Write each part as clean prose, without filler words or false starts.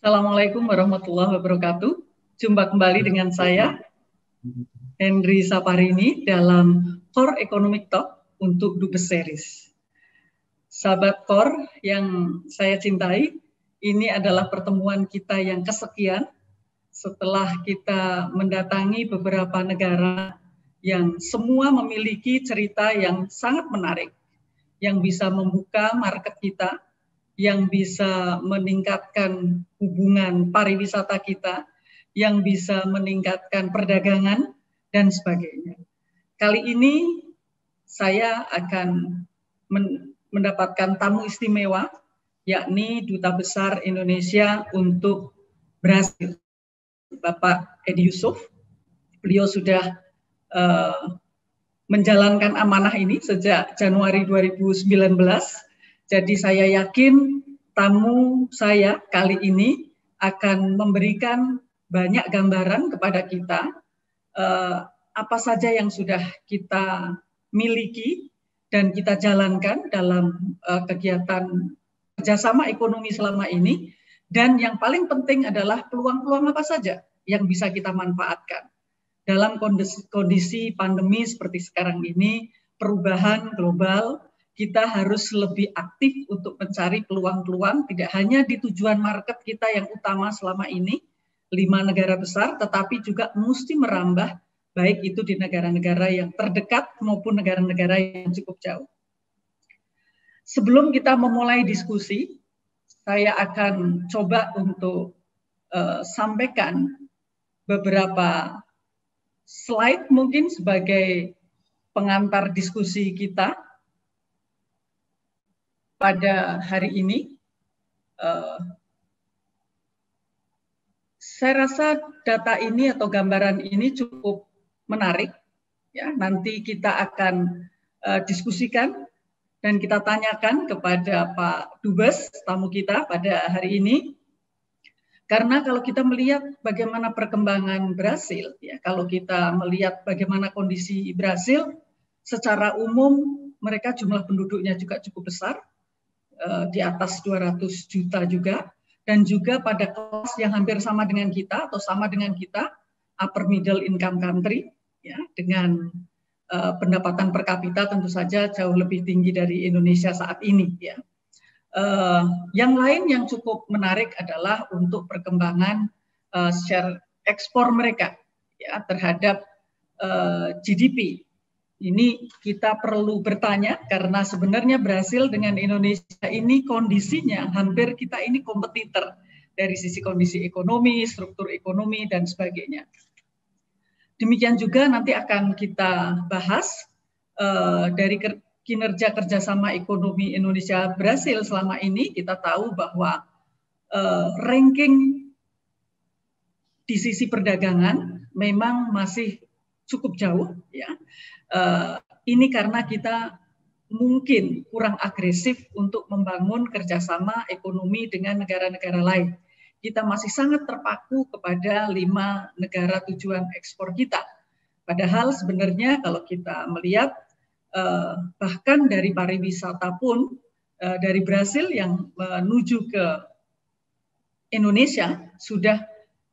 Assalamualaikum warahmatullahi wabarakatuh. Jumpa kembali dengan saya, Henry Saparini, dalam Core Economic Talk untuk Dubes Series. Sahabat Core yang saya cintai, ini adalah pertemuan kita yang kesekian setelah kita mendatangi beberapa negara yang semua memiliki cerita yang sangat menarik, yang bisa membuka market kita, yang bisa meningkatkan hubungan pariwisata kita, yang bisa meningkatkan perdagangan, dan sebagainya. Kali ini saya akan mendapatkan tamu istimewa, yakni Duta Besar Indonesia untuk Brasil, Bapak Edi Yusuf. Beliau sudah menjalankan amanah ini sejak Januari 2019. Jadi saya yakin tamu saya kali ini akan memberikan banyak gambaran kepada kita apa saja yang sudah kita miliki dan kita jalankan dalam kegiatan kerjasama ekonomi selama ini, dan yang paling penting adalah peluang-peluang apa saja yang bisa kita manfaatkan. Dalam kondisi pandemi seperti sekarang ini, perubahan global, kita harus lebih aktif untuk mencari peluang-peluang, tidak hanya di tujuan market kita yang utama selama ini, 5 negara besar, tetapi juga mesti merambah, baik itu di negara-negara yang terdekat maupun negara-negara yang cukup jauh. Sebelum kita memulai diskusi, saya akan coba untuk sampaikan beberapa slide mungkin sebagai pengantar diskusi kita pada hari ini. Saya rasa data ini atau gambaran ini cukup menarik. Ya, nanti kita akan diskusikan dan kita tanyakan kepada Pak Dubes, tamu kita pada hari ini. Karena kalau kita melihat bagaimana perkembangan Brasil, ya, kalau kita melihat bagaimana kondisi Brasil, secara umum mereka jumlah penduduknya juga cukup besar, di atas 200 juta juga, dan juga pada kelas yang hampir sama dengan kita atau sama dengan kita, upper middle income country, ya, dengan pendapatan per kapita tentu saja jauh lebih tinggi dari Indonesia saat ini. Ya. Yang lain yang cukup menarik adalah untuk perkembangan share ekspor mereka, ya, terhadap GDP. Ini kita perlu bertanya karena sebenarnya Brasil dengan Indonesia ini kondisinya hampir kita ini kompetitor dari sisi kondisi ekonomi, struktur ekonomi, dan sebagainya. Demikian juga nanti akan kita bahas dari kinerja kerjasama ekonomi Indonesia-Brasil selama ini. Kita tahu bahwa ranking di sisi perdagangan memang masih cukup jauh, ya. Ini karena kita mungkin kurang agresif untuk membangun kerjasama ekonomi dengan negara-negara lain. Kita masih sangat terpaku kepada 5 negara tujuan ekspor kita. Padahal sebenarnya kalau kita melihat bahkan dari pariwisata pun dari Brasil yang menuju ke Indonesia sudah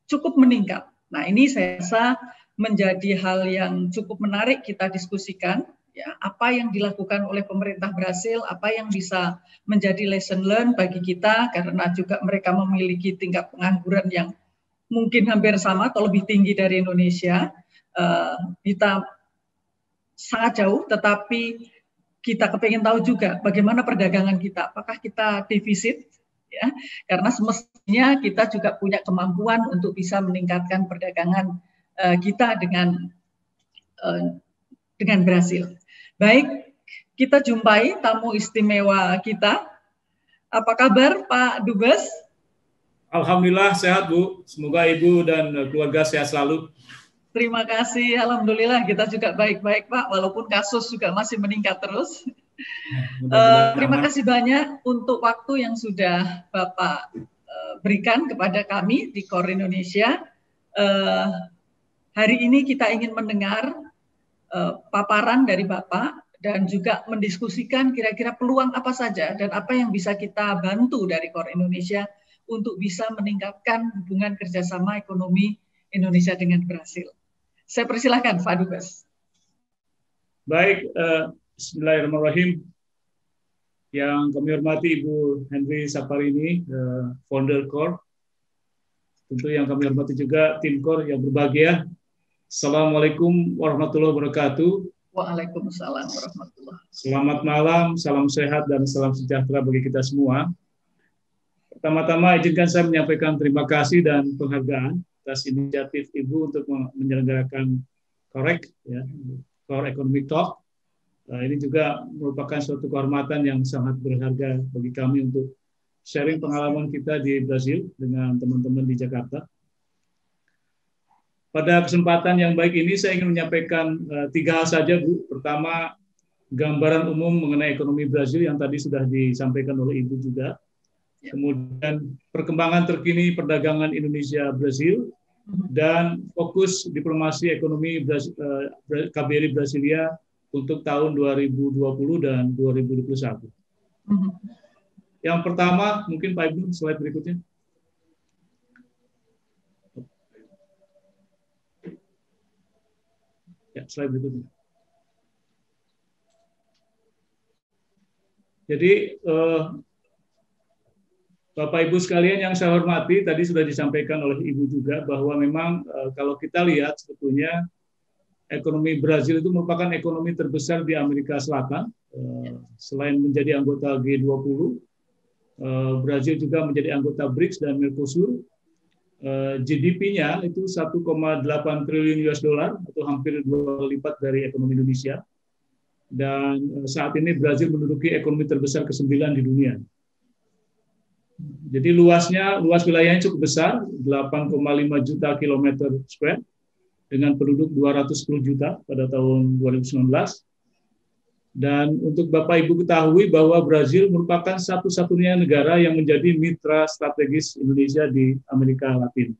cukup meningkat. Nah, ini saya rasa menjadi hal yang cukup menarik kita diskusikan, ya, apa yang dilakukan oleh pemerintah Brasil, apa yang bisa menjadi lesson learned bagi kita, karena juga mereka memiliki tingkat pengangguran yang mungkin hampir sama atau lebih tinggi dari Indonesia. Kita sangat jauh, tetapi kita kepengen tahu juga bagaimana perdagangan kita, apakah kita defisit, ya, karena semestinya kita juga punya kemampuan untuk bisa meningkatkan perdagangan kita dengan Brasil. Baik, kita jumpai tamu istimewa kita. Apa kabar Pak Dubes? Alhamdulillah sehat Bu, semoga Ibu dan keluarga sehat selalu. Terima kasih, Alhamdulillah kita juga baik-baik Pak, walaupun kasus juga masih meningkat terus. Terima kasih banyak untuk waktu yang sudah Bapak berikan kepada kami di Core Indonesia. Hari ini kita ingin mendengar paparan dari Bapak dan juga mendiskusikan kira-kira peluang apa saja dan apa yang bisa kita bantu dari Core Indonesia untuk bisa meningkatkan hubungan kerjasama ekonomi Indonesia dengan Brasil. Saya persilahkan Pak Dubes. Baik, Bismillahirrahmanirrahim. Yang kami hormati Ibu Henry Saparini, founder CORE. Tentu yang kami hormati juga tim CORE yang berbahagia. Assalamualaikum warahmatullahi wabarakatuh. Waalaikumsalam warahmatullahi wabarakatuh. Selamat malam, salam sehat dan salam sejahtera bagi kita semua. Pertama-tama izinkan saya menyampaikan terima kasih dan penghargaan atas inisiatif Ibu untuk menyelenggarakan CORE Economic Talk. Ini juga merupakan suatu kehormatan yang sangat berharga bagi kami untuk sharing pengalaman kita di Brasil dengan teman-teman di Jakarta. Pada kesempatan yang baik ini saya ingin menyampaikan 3 hal saja, Bu. Pertama, gambaran umum mengenai ekonomi Brasil yang tadi sudah disampaikan oleh Ibu juga. Kemudian perkembangan terkini perdagangan Indonesia-Brasil dan fokus diplomasi ekonomi KBRI Brasilia untuk tahun 2020 dan 2021. Yang pertama, mungkin Pak Ibnu, slide berikutnya. Ya, slide berikutnya. Jadi, Bapak Ibu sekalian yang saya hormati, tadi sudah disampaikan oleh Ibu juga bahwa memang kalau kita lihat sebetulnya ekonomi Brasil itu merupakan ekonomi terbesar di Amerika Selatan. Selain menjadi anggota G20, Brasil juga menjadi anggota BRICS dan Mercosur. GDP-nya itu 1,8 triliun US dollar atau hampir 2 kali lipat dari ekonomi Indonesia. Dan saat ini Brasil menduduki ekonomi terbesar ke-9 di dunia. Jadi luas wilayahnya cukup besar, 8,5 juta kilometer square, dengan penduduk 210 juta pada tahun 2019. Dan untuk Bapak Ibu ketahui bahwa Brasil merupakan satu-satunya negara yang menjadi mitra strategis Indonesia di Amerika Latin.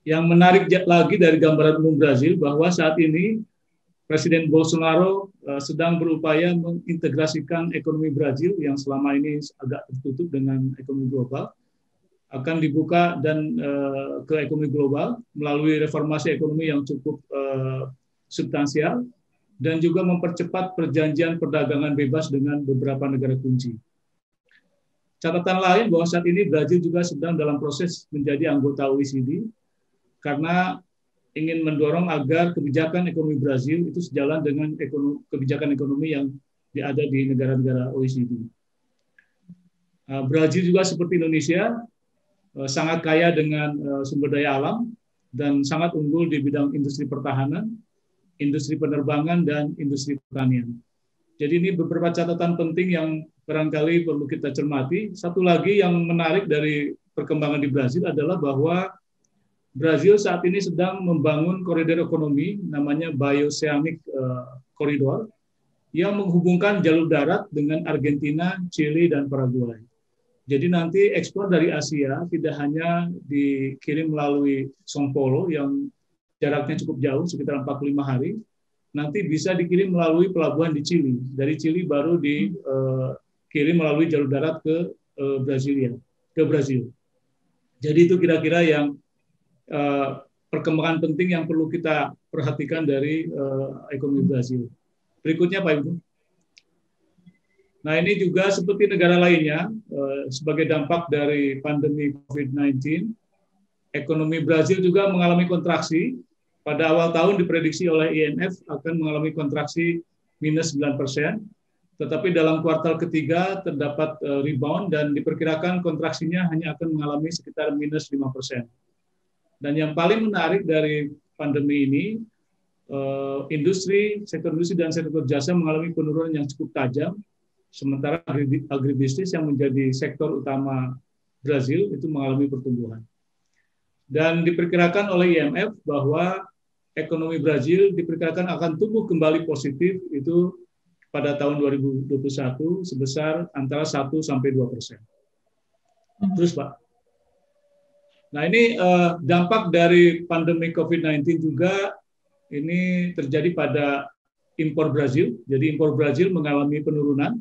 Yang menarik lagi dari gambaran umum Brasil bahwa saat ini Presiden Bolsonaro sedang berupaya mengintegrasikan ekonomi Brasil yang selama ini agak tertutup dengan ekonomi global, akan dibuka dan ke ekonomi global melalui reformasi ekonomi yang cukup substansial dan juga mempercepat perjanjian perdagangan bebas dengan beberapa negara kunci. Catatan lain bahwa saat ini Brasil juga sedang dalam proses menjadi anggota OECD karena ingin mendorong agar kebijakan ekonomi Brasil itu sejalan dengan kebijakan ekonomi yang ada di negara-negara OECD. Brasil juga seperti Indonesia sangat kaya dengan sumber daya alam dan sangat unggul di bidang industri pertahanan, industri penerbangan, dan industri pertanian. Jadi ini beberapa catatan penting yang barangkali perlu kita cermati. Satu lagi yang menarik dari perkembangan di Brasil adalah bahwa Brasil saat ini sedang membangun koridor ekonomi namanya Bioceanic Corridor yang menghubungkan jalur darat dengan Argentina, Chili, dan Paraguay. Jadi nanti ekspor dari Asia tidak hanya dikirim melalui São Paulo yang jaraknya cukup jauh, sekitar 45 hari, nanti bisa dikirim melalui pelabuhan di Chili. Dari Chili baru dikirim melalui jalur darat ke Brasil. Jadi itu kira-kira yang perkembangan penting yang perlu kita perhatikan dari ekonomi Brasil. Berikutnya Pak Ibu. Nah ini juga seperti negara lainnya, sebagai dampak dari pandemi COVID-19, ekonomi Brasil juga mengalami kontraksi. Pada awal tahun diprediksi oleh IMF akan mengalami kontraksi minus 9%, tetapi dalam kuartal ketiga terdapat rebound dan diperkirakan kontraksinya hanya akan mengalami sekitar minus 5%. Dan yang paling menarik dari pandemi ini, sektor industri dan sektor jasa mengalami penurunan yang cukup tajam, sementara agribisnis yang menjadi sektor utama Brasil itu mengalami pertumbuhan. Dan diperkirakan oleh IMF bahwa ekonomi Brasil diperkirakan akan tumbuh kembali positif itu pada tahun 2021 sebesar antara 1-2%. Terus Pak. Nah ini dampak dari pandemi COVID-19 juga ini terjadi pada impor Brasil. Jadi impor Brasil mengalami penurunan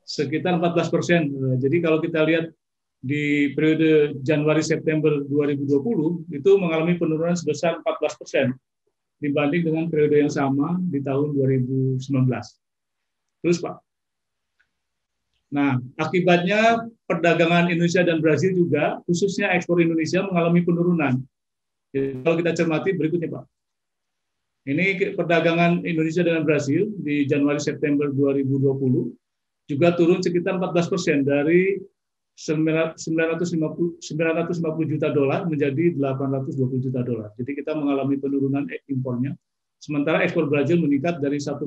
sekitar 14%. Jadi kalau kita lihat di periode Januari-September 2020 itu mengalami penurunan sebesar 14% dibanding dengan periode yang sama di tahun 2019. Terus Pak. Nah, akibatnya perdagangan Indonesia dan Brazil juga, khususnya ekspor Indonesia mengalami penurunan. Jadi, kalau kita cermati berikutnya Pak. Ini perdagangan Indonesia dengan Brazil di Januari-September 2020 juga turun sekitar 14% dari 950 juta dolar menjadi 820 juta dolar. Jadi kita mengalami penurunan impornya. Sementara ekspor Brazil meningkat dari 1,21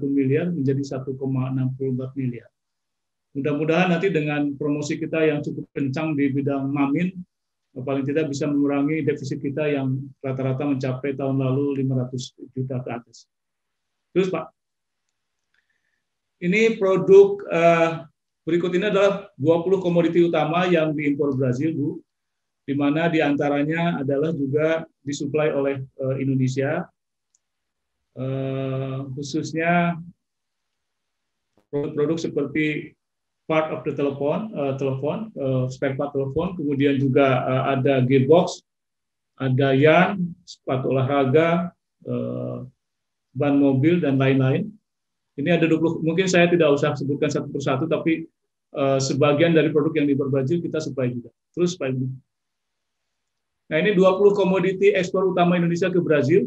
miliar menjadi 1,64 miliar. Mudah-mudahan nanti dengan promosi kita yang cukup kencang di bidang mamin, paling tidak bisa mengurangi defisit kita yang rata-rata mencapai tahun lalu 500 juta ke atas. Terus Pak, ini produk berikut ini adalah 20 komoditi utama yang diimpor Brazil, Bu, di mana diantaranya adalah juga disuplai oleh Indonesia, khususnya produk-produk seperti part of the spare part telepon, kemudian juga ada gearbox, ada yarn, sepatu olahraga, ban mobil, dan lain-lain. Ini ada 20, mungkin saya tidak usah sebutkan satu persatu, tapi sebagian dari produk yang diimpor Brazil kita supply juga. Terus Pak Ibu. Nah ini 20 komoditi ekspor utama Indonesia ke Brazil,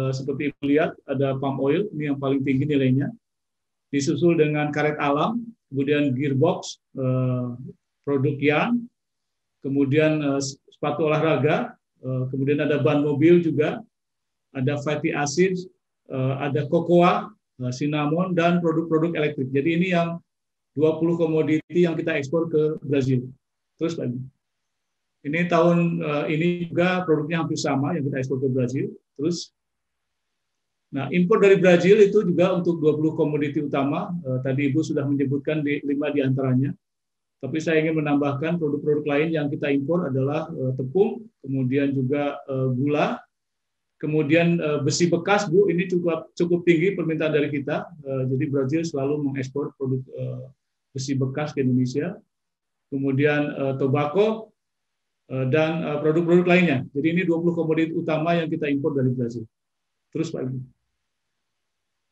seperti Ibu lihat, ada palm oil, ini yang paling tinggi nilainya, disusul dengan karet alam, kemudian gearbox, produk yarn, kemudian sepatu olahraga, kemudian ada ban mobil juga, ada fatty acid, ada cocoa, cinnamon, dan produk-produk elektrik. Jadi ini yang 20 komoditi yang kita ekspor ke Brazil. Terus Pak, ini tahun ini juga produknya hampir sama yang kita ekspor ke Brazil. Terus, nah, impor dari Brazil itu juga untuk 20 komoditi utama, tadi Ibu sudah menyebutkan 5 diantaranya, tapi saya ingin menambahkan produk-produk lain yang kita impor adalah tepung, kemudian juga gula, kemudian besi bekas, Bu, ini cukup tinggi permintaan dari kita, jadi Brazil selalu mengekspor produk besi bekas ke Indonesia, kemudian tobacco, dan produk-produk lainnya. Jadi ini 20 komoditi utama yang kita impor dari Brazil. Terus Pak Ibu.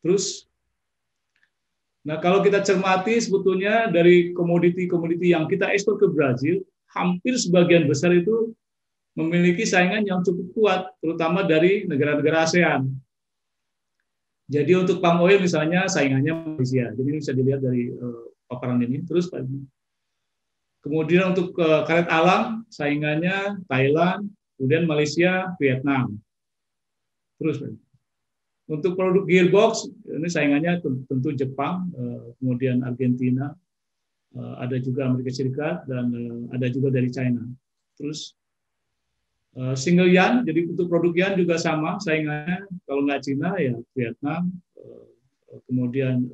Terus, nah kalau kita cermati sebetulnya dari komoditi-komoditi yang kita ekspor ke Brazil, hampir sebagian besar itu memiliki saingan yang cukup kuat, terutama dari negara-negara ASEAN. Jadi untuk palm oil misalnya saingannya Malaysia. Jadi ini bisa dilihat dari paparan ini. Terus Pak Ibu. Kemudian untuk karet alam saingannya Thailand, kemudian Malaysia, Vietnam. Terus Pak Ibu. Untuk produk gearbox, ini saingannya tentu Jepang, kemudian Argentina, ada juga Amerika Serikat, dan ada juga dari China. Terus single yarn, jadi untuk produk yarn juga sama, saingannya kalau nggak China ya Vietnam, kemudian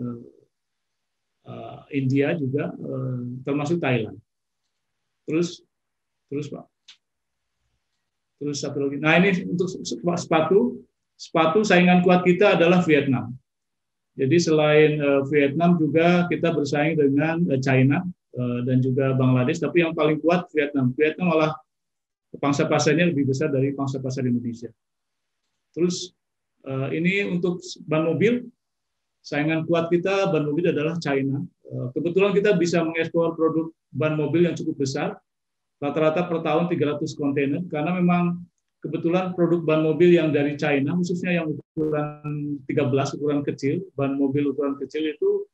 India juga, termasuk Thailand. Terus Pak. Terus satu lagi. Nah ini untuk sepatu saingan kuat kita adalah Vietnam. Jadi selain Vietnam juga kita bersaing dengan China dan juga Bangladesh, tapi yang paling kuat Vietnam. Vietnam malah pangsa pasarnya lebih besar dari pangsa pasar Indonesia. Terus ini untuk ban mobil, saingan kuat kita ban mobil adalah China. Kebetulan kita bisa mengekspor produk ban mobil yang cukup besar, rata-rata per tahun 300 kontainer, karena memang kebetulan produk ban mobil yang dari China, khususnya yang ukuran 13, ukuran kecil, ban mobil ukuran kecil itu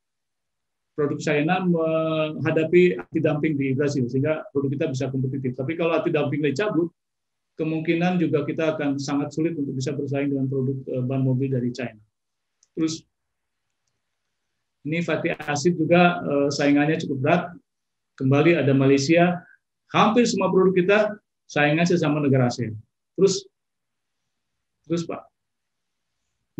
produk China menghadapi anti-dumping di Brasil, sehingga produk kita bisa kompetitif. Tapi kalau anti-dumping dicabut, kemungkinan juga kita akan sangat sulit untuk bisa bersaing dengan produk ban mobil dari China. Terus, ini fatty acid juga saingannya cukup berat. Kembali ada Malaysia, hampir semua produk kita saingan sesama negara ASEAN. Terus Pak.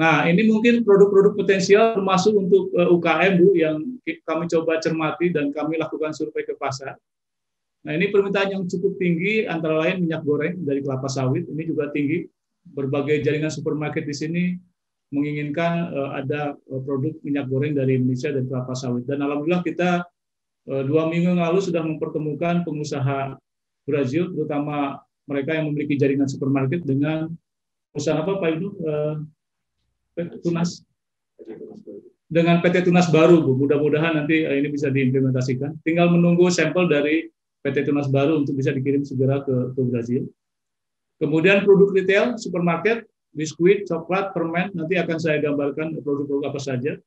Nah, ini mungkin produk-produk potensial termasuk untuk UKM, Bu, yang kami coba cermati dan kami lakukan survei ke pasar. Nah, ini permintaan yang cukup tinggi, antara lain minyak goreng dari kelapa sawit, ini juga tinggi. Berbagai jaringan supermarket di sini menginginkan ada produk minyak goreng dari Indonesia dan kelapa sawit. Dan alhamdulillah kita 2 minggu yang lalu sudah mempertemukan pengusaha Brazil, terutama mereka yang memiliki jaringan supermarket dengan usaha apa Pak Ibnu? Tunas dengan PT Tunas Baru, Bu. Mudah-mudahan nanti ini bisa diimplementasikan. Tinggal menunggu sampel dari PT Tunas Baru untuk bisa dikirim segera ke Brazil. Kemudian produk retail, supermarket, biskuit, coklat, permen, nanti akan saya gambarkan produk-produk apa saja.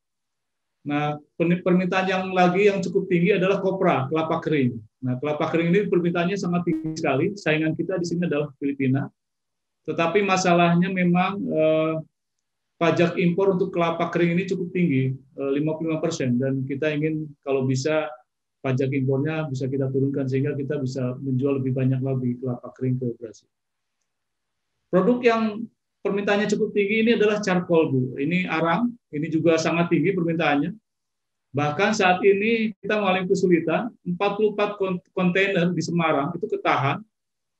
Nah, permintaan yang lagi yang cukup tinggi adalah kopra, kelapa kering. Nah, kelapa kering ini permintaannya sangat tinggi sekali. Saingan kita di sini adalah Filipina. Tetapi masalahnya memang pajak impor untuk kelapa kering ini cukup tinggi, 55%. Dan kita ingin kalau bisa pajak impornya bisa kita turunkan sehingga kita bisa menjual lebih banyak lagi kelapa kering ke Brasil. Produk yang permintaannya cukup tinggi ini adalah charcoal, Bu. Ini arang, ini juga sangat tinggi permintaannya. Bahkan saat ini kita mengalami kesulitan, 44 kontainer di Semarang itu ketahan,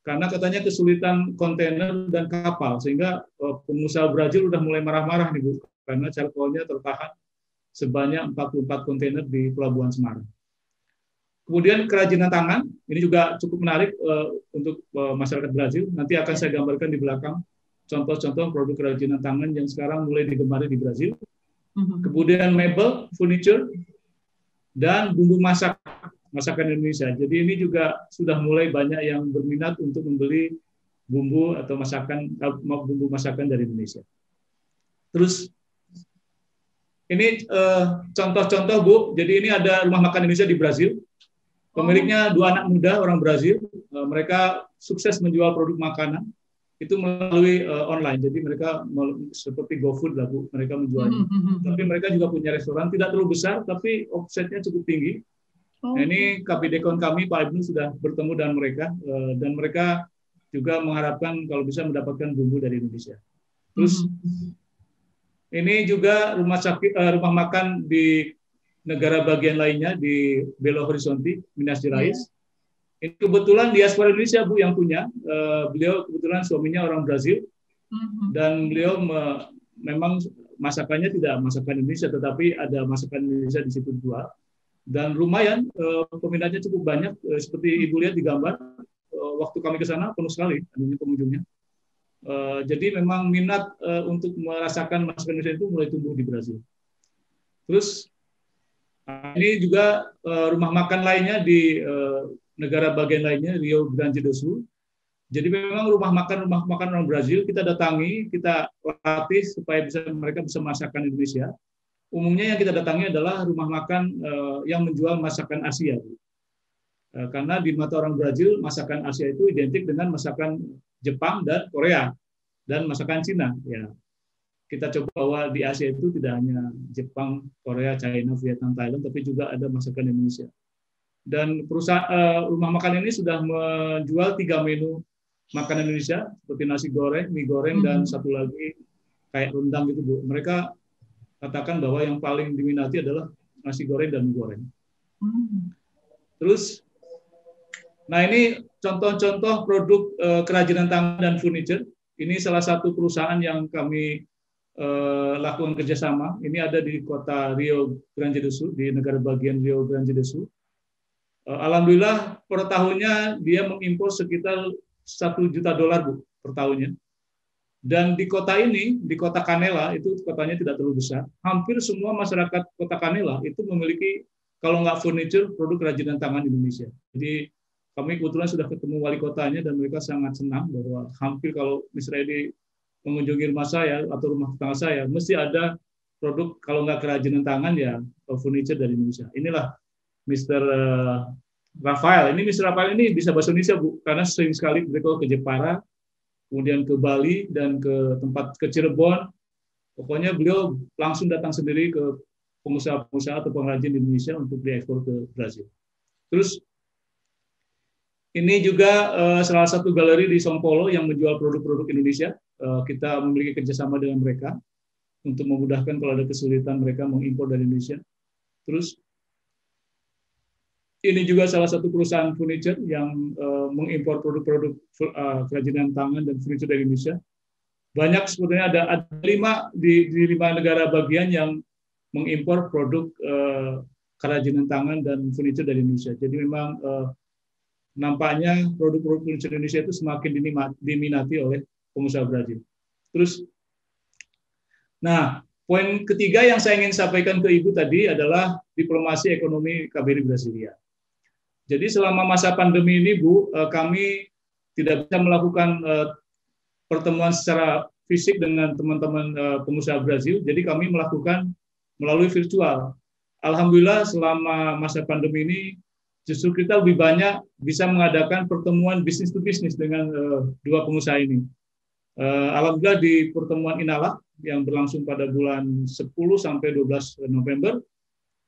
karena katanya kesulitan kontainer dan kapal, sehingga pengusaha Brazil sudah mulai marah-marah nih, Bu, karena charcoalnya tertahan sebanyak 44 kontainer di Pelabuhan Semarang. Kemudian kerajinan tangan, ini juga cukup menarik untuk masyarakat Brazil. Nanti akan saya gambarkan di belakang contoh-contoh produk kerajinan tangan yang sekarang mulai digemari di Brazil. Kemudian mebel, furniture, dan bumbu masakan Indonesia. Jadi ini juga sudah mulai banyak yang berminat untuk membeli bumbu atau bumbu masakan dari Indonesia. Terus ini contoh-contoh, Bu. Jadi ini ada rumah makan Indonesia di Brazil. Pemiliknya 2 anak muda orang Brazil. Mereka sukses menjual produk makanan itu melalui online. Jadi mereka seperti GoFood lah, Bu. Mereka menjualnya. Tapi mereka juga punya restoran, tidak terlalu besar, tapi offsetnya cukup tinggi. Nah, ini Kabidekon kami, Pak Ibnu, sudah bertemu dengan mereka, dan mereka juga mengharapkan kalau bisa mendapatkan bumbu dari Indonesia. Terus ini juga rumah makan di negara bagian lainnya di Belo Horizonte, Minas Gerais. Ini kebetulan diaspora Indonesia, Bu, yang punya. Beliau kebetulan suaminya orang Brazil, dan beliau memang masakannya tidak masakan Indonesia, tetapi ada masakan Indonesia di situ jual. Dan lumayan, peminatnya cukup banyak. Seperti Ibu lihat di gambar, waktu kami ke sana penuh sekali pengunjungnya. Jadi memang minat untuk merasakan masakan Indonesia itu mulai tumbuh di Brazil. Terus ini juga rumah makan lainnya di negara bagian lainnya, Rio Grande do Sul. Jadi memang rumah makan orang Brazil kita datangi, kita latih supaya mereka bisa masakan Indonesia. Umumnya yang kita datangi adalah rumah makan yang menjual masakan Asia. Karena di mata orang Brazil, masakan Asia itu identik dengan masakan Jepang dan Korea, dan masakan Cina. Ya, kita coba bahwa di Asia itu tidak hanya Jepang, Korea, China, Vietnam, Thailand, tapi juga ada masakan Indonesia. Dan perusahaan rumah makan ini sudah menjual 3 menu makanan Indonesia, seperti nasi goreng, mie goreng, dan satu lagi kayak rendang gitu, Bu. Mereka katakan bahwa yang paling diminati adalah nasi goreng dan mie goreng. Terus, nah ini contoh-contoh produk kerajinan tangan dan furniture. Ini salah satu perusahaan yang kami lakukan kerjasama. Ini ada di kota Rio Grande do Sul, di negara bagian Rio Grande do Sul. Alhamdulillah per tahunnya dia mengimpor sekitar $1 juta, Bu, per tahunnya. Dan di kota ini, di kota Canela, itu kotanya tidak terlalu besar, hampir semua masyarakat kota Canela itu memiliki, kalau nggak furniture, produk kerajinan tangan Indonesia. Jadi kami kebetulan sudah ketemu wali kotanya, dan mereka sangat senang bahwa hampir kalau misalnya di mengunjungi rumah saya atau rumah tetangga saya, mesti ada produk, kalau nggak kerajinan tangan, ya furniture dari Indonesia. Inilah Mr. Rafael. Ini Mr. Rafael ini bisa bahasa Indonesia, Bu, karena sering sekali mereka ke Jepara, kemudian ke Bali, dan ke Cirebon. Pokoknya beliau langsung datang sendiri ke pengusaha-pengusaha atau pengrajin di Indonesia untuk diekspor ke Brazil. Terus ini juga salah satu galeri di São Paulo yang menjual produk-produk Indonesia. Kita memiliki kerjasama dengan mereka untuk memudahkan kalau ada kesulitan mereka mengimpor dari Indonesia. Terus ini juga salah satu perusahaan furniture yang mengimpor produk-produk kerajinan tangan dan furniture dari Indonesia. Banyak sebetulnya ada 5 di 5 negara bagian yang mengimpor produk kerajinan tangan dan furniture dari Indonesia. Jadi memang nampaknya produk-produk furniture Indonesia itu semakin diminati oleh pengusaha Brazil. Terus, nah, poin ketiga yang saya ingin sampaikan ke Ibu tadi adalah diplomasi ekonomi KBRI Brasilia. Jadi selama masa pandemi ini, Bu, kami tidak bisa melakukan pertemuan secara fisik dengan teman-teman pengusaha Brazil, jadi kami melakukan melalui virtual. Alhamdulillah selama masa pandemi ini justru kita lebih banyak bisa mengadakan pertemuan bisnis to bisnis dengan dua pengusaha ini. Alhamdulillah di pertemuan Inalak yang berlangsung pada bulan 10 sampai 12 November,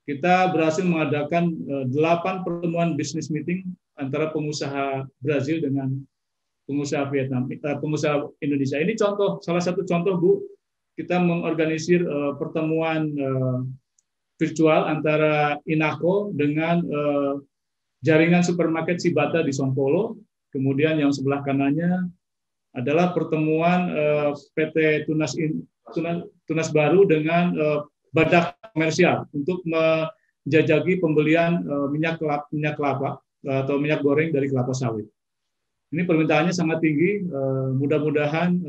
kita berhasil mengadakan 8 pertemuan bisnis meeting antara pengusaha Brazil dengan pengusaha Vietnam, pengusaha Indonesia. Ini contoh, salah satu contoh, Bu, kita mengorganisir pertemuan virtual antara Inaco dengan jaringan supermarket Sibata di São Paulo. Kemudian yang sebelah kanannya adalah pertemuan PT Tunas Baru dengan Badak Komersial untuk menjajaki pembelian minyak kelapa atau minyak goreng dari kelapa sawit. Ini permintaannya sangat tinggi. Mudah-mudahan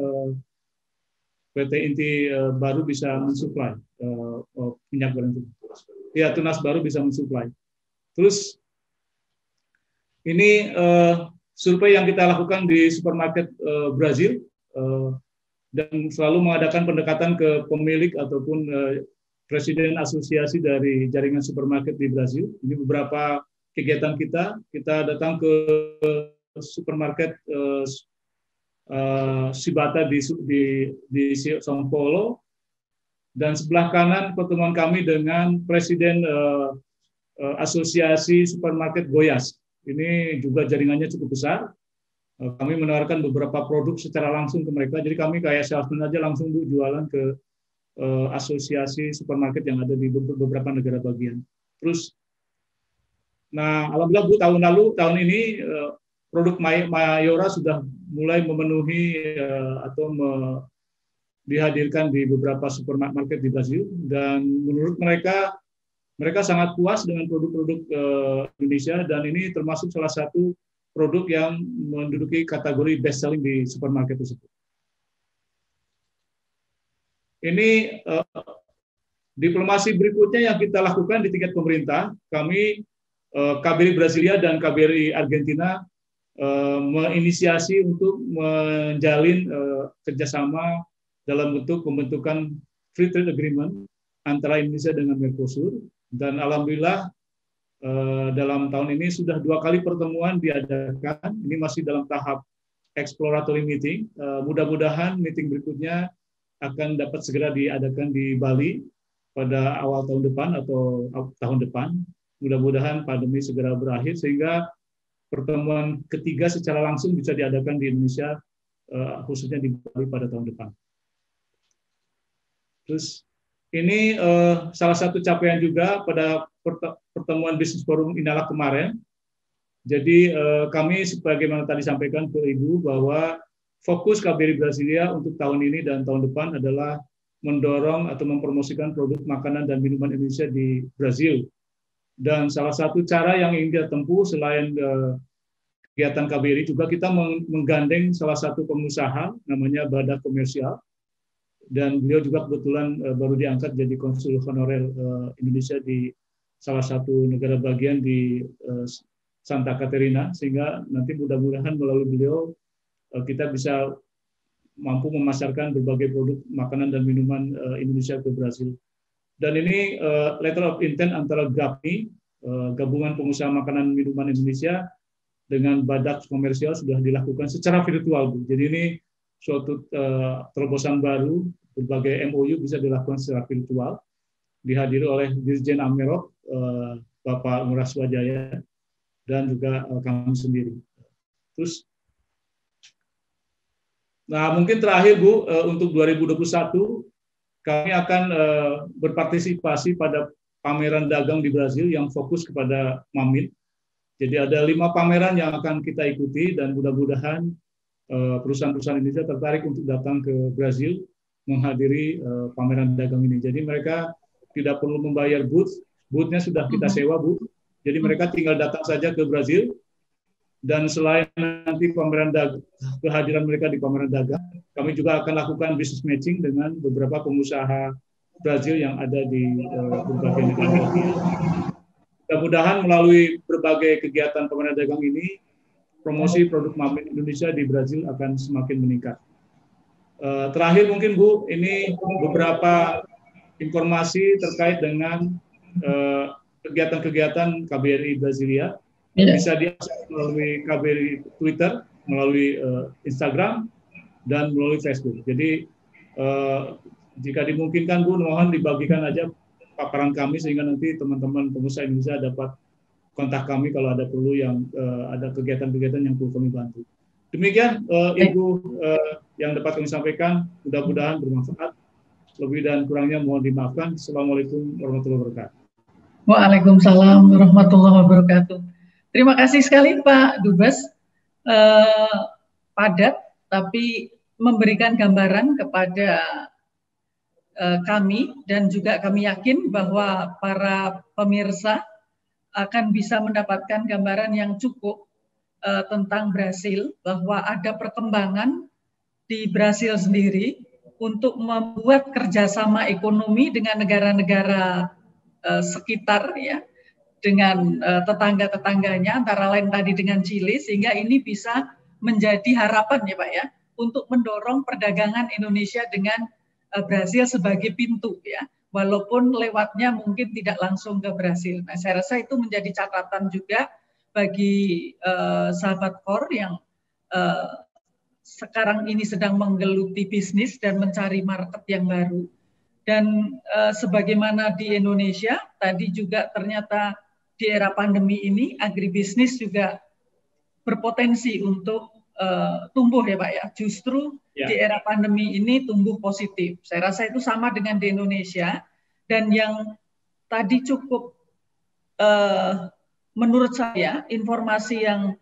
PT Inti Baru bisa mensuplai minyak goreng itu. Ya, Tunas Baru bisa mensuplai. Terus ini survei yang kita lakukan di supermarket Brazil dan selalu mengadakan pendekatan ke pemilik ataupun presiden asosiasi dari jaringan supermarket di Brazil. Ini beberapa kegiatan kita datang ke supermarket Sibata di São Paulo, dan sebelah kanan pertemuan kami dengan presiden asosiasi supermarket Goiás. Ini juga jaringannya cukup besar. Kami menawarkan beberapa produk secara langsung ke mereka, jadi kami kayak salesman aja langsung jualan ke asosiasi supermarket yang ada di beberapa negara bagian. Terus, nah alhamdulillah Bu, tahun ini produk Mayora sudah mulai memenuhi atau dihadirkan di beberapa supermarket di Brazil, dan menurut mereka sangat puas dengan produk-produk Indonesia, dan ini termasuk salah satu produk yang menduduki kategori best selling di supermarket tersebut. Ini diplomasi berikutnya yang kita lakukan di tingkat pemerintah. Kami KBRI Brasilia dan KBRI Argentina menginisiasi untuk menjalin kerjasama dalam bentuk pembentukan free trade agreement antara Indonesia dengan Mercosur, dan alhamdulillah dalam tahun ini sudah 2 kali pertemuan diadakan. Ini masih dalam tahap exploratory meeting. Mudah-mudahan meeting berikutnya akan dapat segera diadakan di Bali pada awal tahun depan atau tahun depan. Mudah-mudahan pandemi segera berakhir sehingga pertemuan ketiga secara langsung bisa diadakan di Indonesia, khususnya di Bali pada tahun depan. Terus ini salah satu capaian juga pada pertemuan bisnis forum Inalak kemarin. Jadi kami sebagaimana tadi sampaikan ke Ibu bahwa fokus KBRI Brasilia untuk tahun ini dan tahun depan adalah mendorong atau mempromosikan produk makanan dan minuman Indonesia di Brazil. Dan salah satu cara yang ingin kita tempuh selain kegiatan KBRI juga kita menggandeng salah satu pengusaha namanya Badak Komersial, dan beliau juga kebetulan baru diangkat jadi konsul honorer Indonesia di salah satu negara bagian di Santa Catarina, sehingga nanti mudah-mudahan melalui beliau kita bisa mampu memasarkan berbagai produk makanan dan minuman Indonesia ke Brazil. Dan ini letter of intent antara GAPMI, Gabungan Pengusaha Makanan Minuman Indonesia, dengan Badak Komersial sudah dilakukan secara virtual, Bu. Jadi ini suatu terobosan baru, berbagai MOU bisa dilakukan secara virtual, dihadiri oleh Dirjen Amerok, Bapak Ngurah Swajaya, dan juga kami sendiri. Terus, nah mungkin terakhir Bu, untuk 2021 kami akan berpartisipasi pada pameran dagang di Brazil yang fokus kepada Mamit. Jadi ada 5 pameran yang akan kita ikuti, dan mudah-mudahan perusahaan-perusahaan Indonesia tertarik untuk datang ke Brazil menghadiri pameran dagang ini. Jadi mereka tidak perlu membayar booth, Booth-nya sudah kita sewa, Bu. Jadi mereka tinggal datang saja ke Brazil, dan selain nanti pameran dagang, kehadiran mereka di pameran dagang, kami juga akan lakukan business matching dengan beberapa pengusaha Brazil yang ada di berbagai negara bagian. Mudah-mudahan melalui berbagai kegiatan pameran dagang ini, promosi produk Mamin Indonesia di Brazil akan semakin meningkat. Terakhir mungkin Bu, ini beberapa informasi terkait dengan kegiatan-kegiatan KBRI Brasilia. Bisa diakses melalui KBRI Twitter, melalui Instagram, dan melalui Facebook. Jadi jika dimungkinkan Bu, mohon dibagikan aja paparan kami sehingga nanti teman-teman pengusaha Indonesia dapat kontak kami kalau ada perlu yang ada kegiatan-kegiatan yang perlu kami bantu. Demikian Ibu yang dapat kami sampaikan, mudah-mudahan bermanfaat. Lebih dan kurangnya mohon dimaafkan. Assalamualaikum warahmatullahi wabarakatuh. Waalaikumsalam warahmatullahi wabarakatuh. Terima kasih sekali Pak Dubes, padat tapi memberikan gambaran kepada kami, dan juga kami yakin bahwa para pemirsa akan bisa mendapatkan gambaran yang cukup tentang Brasil, bahwa ada perkembangan di Brasil sendiri untuk membuat kerjasama ekonomi dengan negara-negara sekitar, ya, dengan tetangga-tetangganya, antara lain tadi dengan Chili, sehingga ini bisa menjadi harapan ya Pak ya, untuk mendorong perdagangan Indonesia dengan Brasil sebagai pintu, ya, walaupun lewatnya mungkin tidak langsung ke Brasil. Nah, saya rasa itu menjadi catatan juga bagi sahabat KOR yang sekarang ini sedang menggeluti bisnis dan mencari market yang baru. Dan sebagaimana di Indonesia, tadi juga ternyata di era pandemi ini, agribisnis juga berpotensi untuk tumbuh ya Pak ya. Justru di era pandemi ini tumbuh positif. Saya rasa itu sama dengan di Indonesia. Dan yang tadi cukup menurut saya informasi yang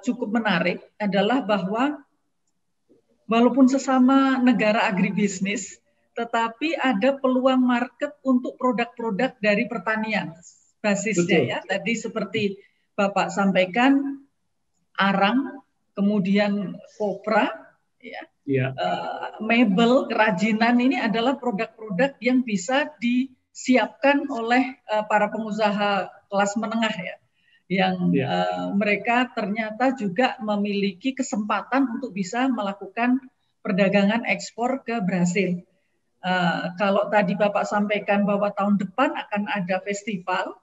cukup menarik adalah bahwa walaupun sesama negara agribisnis, tetapi ada peluang market untuk produk-produk dari pertanian basisnya. Betul. Ya. Tadi seperti Bapak sampaikan, arang, kemudian kopra, ya, mebel, kerajinan, ini adalah produk-produk yang bisa disiapkan oleh para pengusaha kelas menengah ya, yang mereka ternyata juga memiliki kesempatan untuk bisa melakukan perdagangan ekspor ke Brasil. Kalau tadi Bapak sampaikan bahwa tahun depan akan ada festival,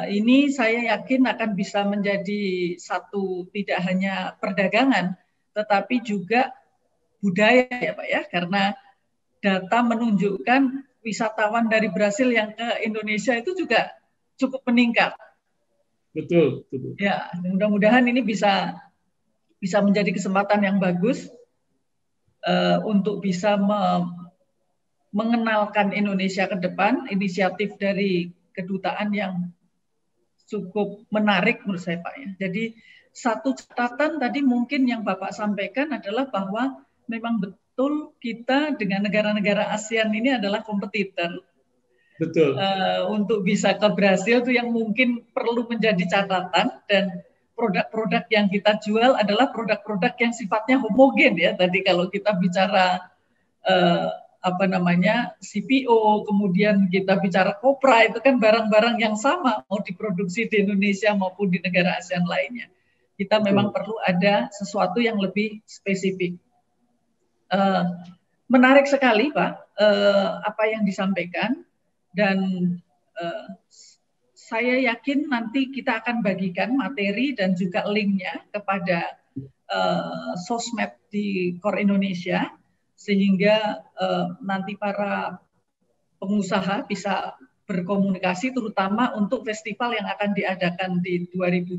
ini saya yakin akan bisa menjadi satu, tidak hanya perdagangan, tetapi juga budaya ya Pak ya, karena data menunjukkan wisatawan dari Brasil yang ke Indonesia itu juga cukup meningkat. Betul, betul. Ya, mudah-mudahan ini bisa menjadi kesempatan yang bagus untuk bisa mengenalkan Indonesia ke depan, inisiatif dari kedutaan yang cukup menarik menurut saya Pak ya. Jadi satu catatan tadi mungkin yang Bapak sampaikan adalah bahwa memang betul kita dengan negara-negara ASEAN ini adalah kompetitor. Betul. Untuk bisa ke Brasil itu yang mungkin perlu menjadi catatan, dan produk-produk yang kita jual adalah produk-produk yang sifatnya homogen ya. Tadi kalau kita bicara CPO, kemudian kita bicara kopra, itu kan barang-barang yang sama mau diproduksi di Indonesia maupun di negara ASEAN lainnya. Kita memang perlu ada sesuatu yang lebih spesifik. Menarik sekali Pak apa yang disampaikan, dan saya yakin nanti kita akan bagikan materi dan juga linknya kepada sosmed di KOR Indonesia, sehingga nanti para pengusaha bisa berkomunikasi, terutama untuk festival yang akan diadakan di 2021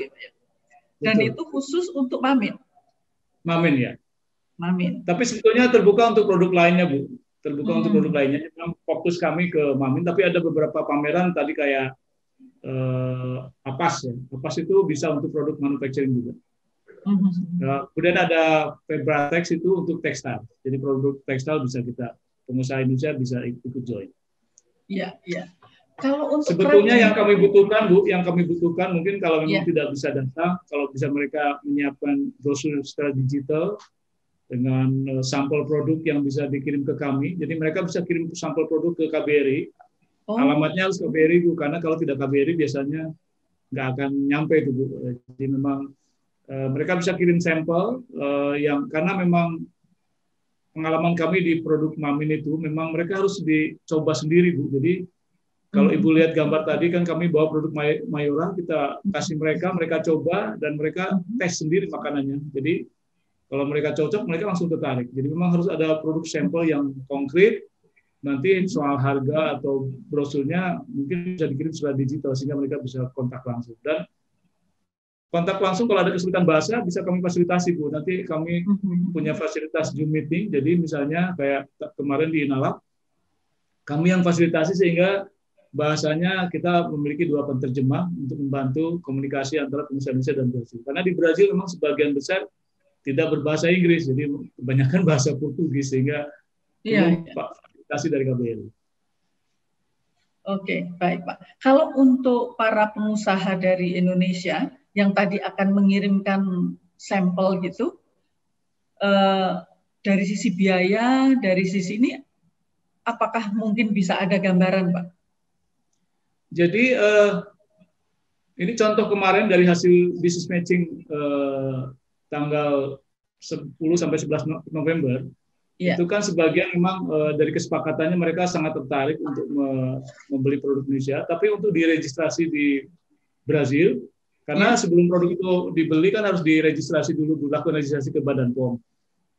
ya Pak ya. Dan betul, itu khusus untuk Mamin. Mamin ya. Mamin. Tapi sebetulnya terbuka untuk produk lainnya Bu. Terbuka untuk produk lainnya. Memang fokus kami ke Mamin, tapi ada beberapa pameran tadi kayak Apas ya. Apas itu bisa untuk produk manufacturing juga. Kemudian ada Febratex itu untuk tekstil. Jadi produk tekstil bisa kita, pengusaha Indonesia bisa ikut join. Iya, iya. Kalau untuk sebetulnya kerajinan, yang kami butuhkan, Bu, yang kami butuhkan mungkin kalau memang ya. tidak bisa datang, kalau bisa mereka menyiapkan brosur secara digital dengan sampel produk yang bisa dikirim ke kami. Jadi mereka bisa kirim sampel produk ke KBRI. Oh, Alamatnya harus KBRI, Bu, karena kalau tidak KBRI biasanya nggak akan nyampe itu, Bu. Jadi memang mereka bisa kirim sampel yang karena memang pengalaman kami di produk Mamin itu memang mereka harus dicoba sendiri, Bu. Jadi kalau Ibu lihat gambar tadi kan kami bawa produk Mayora, kita kasih mereka, mereka coba dan mereka tes sendiri makanannya. Jadi kalau mereka cocok, mereka langsung tertarik. Jadi memang harus ada produk sampel yang konkret. Nanti soal harga atau brosurnya mungkin bisa dikirim secara digital sehingga mereka bisa kontak langsung. Dan kontak langsung kalau ada kesulitan bahasa bisa kami fasilitasi, Bu. Nanti kami punya fasilitas Zoom meeting. Jadi misalnya kayak kemarin di Inalab, kami yang fasilitasi sehingga bahasanya kita memiliki 2 penerjemah untuk membantu komunikasi antara pengusaha Indonesia dan Brazil. Karena di Brazil memang sebagian besar tidak berbahasa Inggris, jadi kebanyakan bahasa Portugis sehingga perlu fasilitasi dari KBRI. Oke, baik Pak. Kalau untuk para pengusaha dari Indonesia yang tadi akan mengirimkan sampel gitu, dari sisi biaya, dari sisi ini, apakah mungkin bisa ada gambaran, Pak? Jadi ini contoh kemarin dari hasil business matching tanggal 10 sampai 11 November. Itu kan sebagian memang dari kesepakatannya mereka sangat tertarik untuk membeli produk Indonesia, tapi untuk diregistrasi di Brazil, karena sebelum produk itu dibeli kan harus diregistrasi dulu, lakukan registrasi ke Badan POM.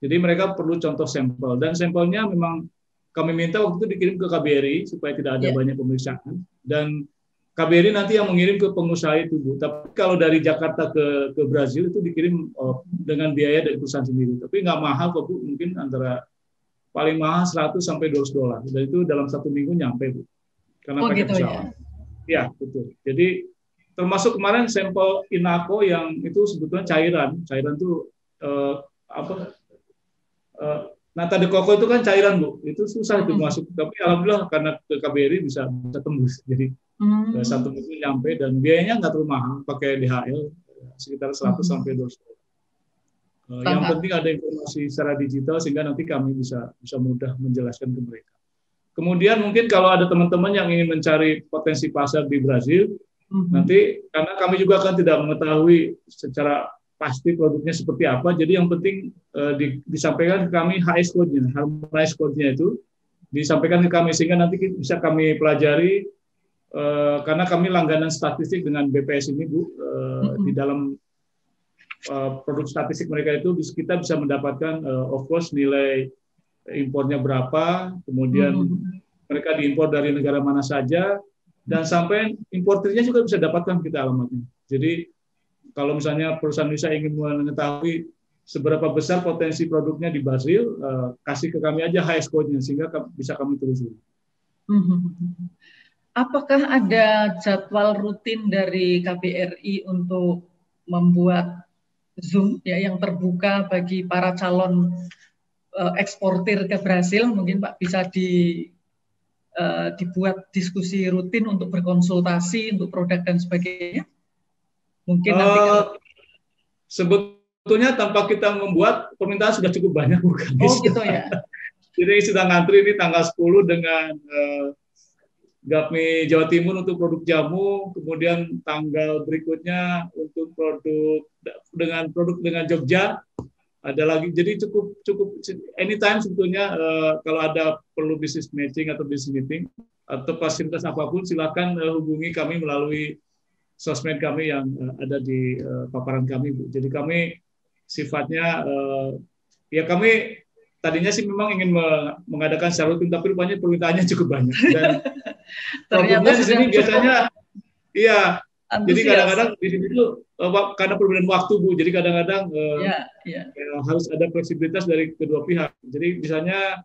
Jadi mereka perlu contoh sampel, dan sampelnya memang kami minta waktu itu dikirim ke KBRI supaya tidak ada banyak pemeriksaan, dan KBRI nanti yang mengirim ke pengusaha itu, Bu. Tapi kalau dari Jakarta ke Brazil itu dikirim dengan biaya dari perusahaan sendiri. Tapi nggak mahal kok, Bu. Mungkin antara paling mahal $100 sampai $200. Dan itu dalam 1 minggu nyampe, Bu. Karena pakai gitu pesawat. Ya, betul. Jadi termasuk kemarin sampel Inaco yang itu sebetulnya cairan. Cairan itu nata de coco itu kan cairan, Bu. Itu susah itu masuk. Tapi alhamdulillah karena ke KBRI bisa tembus. Jadi 1 minggu nyampe dan biayanya nggak terlalu mahal, pakai DHL sekitar 100 sampai 200. Yang penting ada informasi secara digital sehingga nanti kami bisa mudah menjelaskan ke mereka. Kemudian mungkin kalau ada teman-teman yang ingin mencari potensi pasar di Brazil, nanti karena kami juga kan tidak mengetahui secara pasti produknya seperti apa, jadi yang penting disampaikan ke kami HS code-nya, harmonize code-nya itu disampaikan ke kami sehingga nanti bisa kami pelajari. Karena kami langganan statistik dengan BPS ini, Bu, di dalam produk statistik mereka itu kita bisa mendapatkan of course nilai impornya berapa, kemudian mereka diimpor dari negara mana saja, dan sampai importernya juga bisa dapatkan kita alamatnya. Jadi kalau misalnya perusahaan Indonesia ingin mengetahui seberapa besar potensi produknya di Brazil, kasih ke kami aja HS code-nya sehingga bisa kami telusuri. Apakah ada jadwal rutin dari KBRI untuk membuat Zoom ya yang terbuka bagi para calon eksportir ke Brazil? Mungkin Pak bisa dibuat diskusi rutin untuk berkonsultasi untuk produk dan sebagainya. Mungkin nanti sebetulnya tanpa kita membuat, permintaan sudah cukup banyak, bukan? Gitu ya. Jadi sudah ngantri ini tanggal 10 dengan GAPMI Jawa Timur untuk produk jamu, kemudian tanggal berikutnya untuk produk dengan Jogja, ada lagi. Jadi cukup anytime sebetulnya kalau ada perlu business matching atau business meeting atau fasilitas apapun, silakan hubungi kami melalui sosmed kami yang ada di paparan kami, Bu. Jadi kami sifatnya ya kami tadinya sih memang ingin mengadakan secara rutin, tapi rupanya permintaannya cukup banyak. Dan problemnya di sini biasanya, iya. Jadi kadang-kadang di sini tuh karena perbedaan waktu, Bu. Jadi kadang-kadang harus ada fleksibilitas dari kedua pihak. Jadi misalnya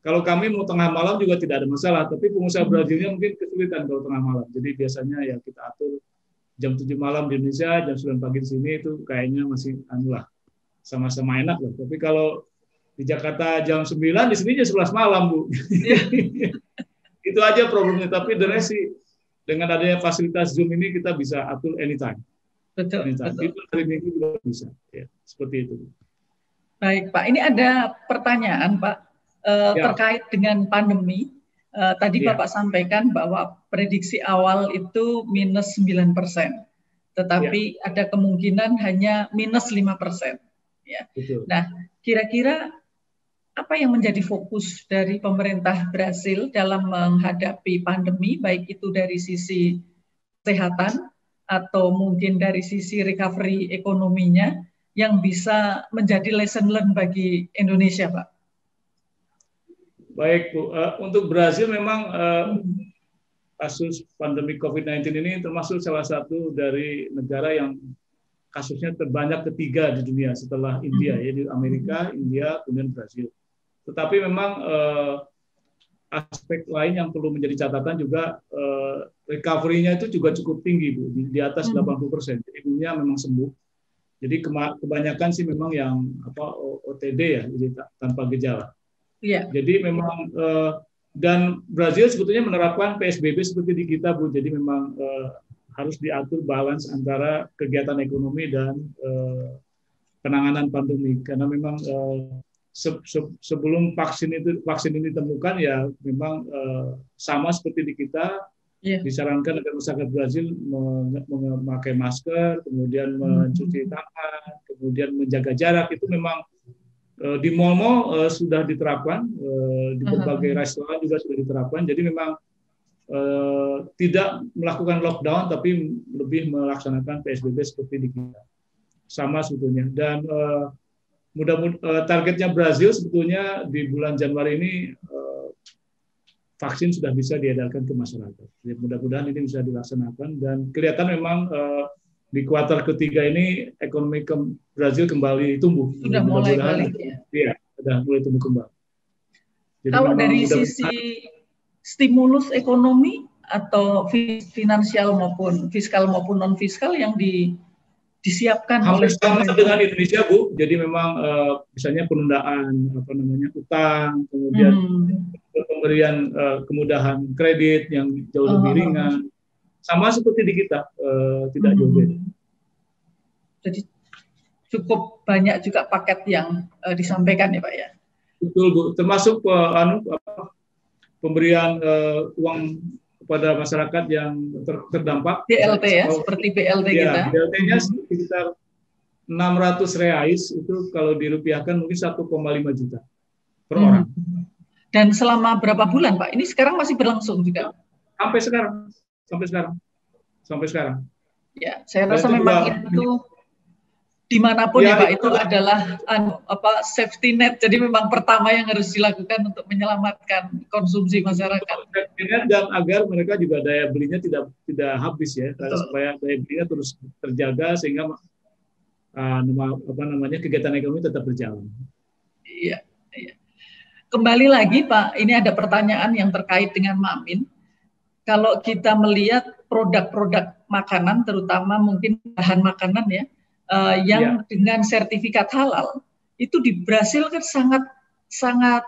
kalau kami mau tengah malam juga tidak ada masalah, tapi pengusaha Brazilnya mungkin kesulitan kalau tengah malam. Jadi biasanya ya kita atur jam 7 malam di Indonesia, jam 9 pagi di sini itu kayaknya masih sama-sama enak lah. Tapi kalau di Jakarta jam 9, di sini jam 11 malam, Bu. Itu aja problemnya. Tapi the rest sih dengan adanya fasilitas Zoom ini kita bisa atur anytime. Betul, Anytime. betul. Itu hari Minggu juga bisa. Ya, seperti itu. Baik, Pak. Ini ada pertanyaan, Pak, terkait dengan pandemi. Tadi Bapak sampaikan bahwa prediksi awal itu minus 9%, tetapi ada kemungkinan hanya minus 5%. Ya. Nah, kira-kira apa yang menjadi fokus dari pemerintah Brasil dalam menghadapi pandemi, baik itu dari sisi kesehatan atau mungkin dari sisi recovery ekonominya, yang bisa menjadi lesson learned bagi Indonesia, Pak? Baik, Bu. Untuk Brasil memang kasus pandemi COVID-19 ini termasuk salah satu dari negara yang kasusnya terbanyak ketiga di dunia setelah India, ya, di Amerika, India, kemudian Brasil. Tetapi memang aspek lain yang perlu menjadi catatan juga, recovery-nya itu juga cukup tinggi, Bu, di atas 80%. Jadi dunia memang sembuh. Jadi kebanyakan sih memang yang OTD, ya, jadi tanpa gejala. Yeah. Jadi memang dan Brazil sebetulnya menerapkan PSBB seperti di kita, Bu. Jadi memang harus diatur balance antara kegiatan ekonomi dan penanganan pandemi, karena memang sebelum vaksin ini ditemukan, ya memang sama seperti di kita. Disarankan agar masyarakat Brazil memakai masker, kemudian mencuci tangan, kemudian menjaga jarak. Itu memang di mal-mal sudah diterapkan, di berbagai restoran juga sudah diterapkan. Jadi memang tidak melakukan lockdown, tapi lebih melaksanakan PSBB seperti di kita. Sama sebetulnya. Dan mudah-mudahan targetnya Brazil sebetulnya di bulan Januari ini vaksin sudah bisa diedarkan ke masyarakat. Jadi mudah-mudahan ini bisa dilaksanakan, dan kelihatan memang di kuartal ketiga ini ekonomi Brazil kembali tumbuh. Sudah mulai balik, ya. Iya, sudah mulai tumbuh kembali. Jadi kalau dari sisi stimulus ekonomi atau finansial maupun fiskal maupun non fiskal yang disiapkan hampir oleh sama dengan Indonesia, Bu. Jadi memang misalnya penundaan utang, kemudian pemberian kemudahan kredit yang jauh lebih ringan, sama seperti di kita, tidak jauh beda. Jadi cukup banyak juga paket yang disampaikan, ya Pak, ya. Betul, Bu. Termasuk pemberian uang kepada masyarakat yang terdampak. BLT, ya, seperti BLT kita. BLT-nya sekitar 600 reais, itu kalau dirupiahkan mungkin 1,5 juta per orang. Dan selama berapa bulan, Pak? Ini sekarang masih berlangsung juga? Sampai sekarang. Ya, saya rasa memang itu dimanapun, ya Pak, itu adalah safety net. Jadi memang pertama yang harus dilakukan untuk menyelamatkan konsumsi masyarakat. Safety net, dan agar mereka juga daya belinya tidak habis, ya, supaya daya belinya terus terjaga sehingga kegiatan ekonomi tetap berjalan. Iya. Kembali lagi, Pak, ini ada pertanyaan yang terkait dengan Mamin. Kalau kita melihat produk-produk makanan, terutama mungkin bahan makanan, ya, yang dengan sertifikat halal, itu di Brasil kan sangat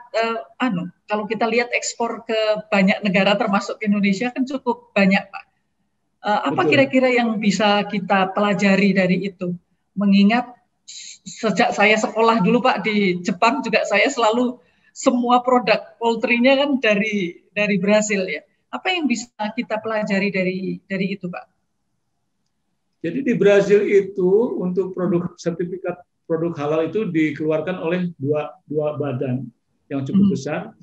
kalau kita lihat ekspor ke banyak negara termasuk Indonesia kan cukup banyak, Pak. Apa kira-kira yang bisa kita pelajari dari itu? Mengingat sejak saya sekolah dulu, Pak, di Jepang juga saya selalu semua produk poultry-nya kan dari Brasil, ya. Apa yang bisa kita pelajari dari itu, Pak? Jadi di Brasil itu untuk sertifikat produk halal itu dikeluarkan oleh dua badan yang cukup besar.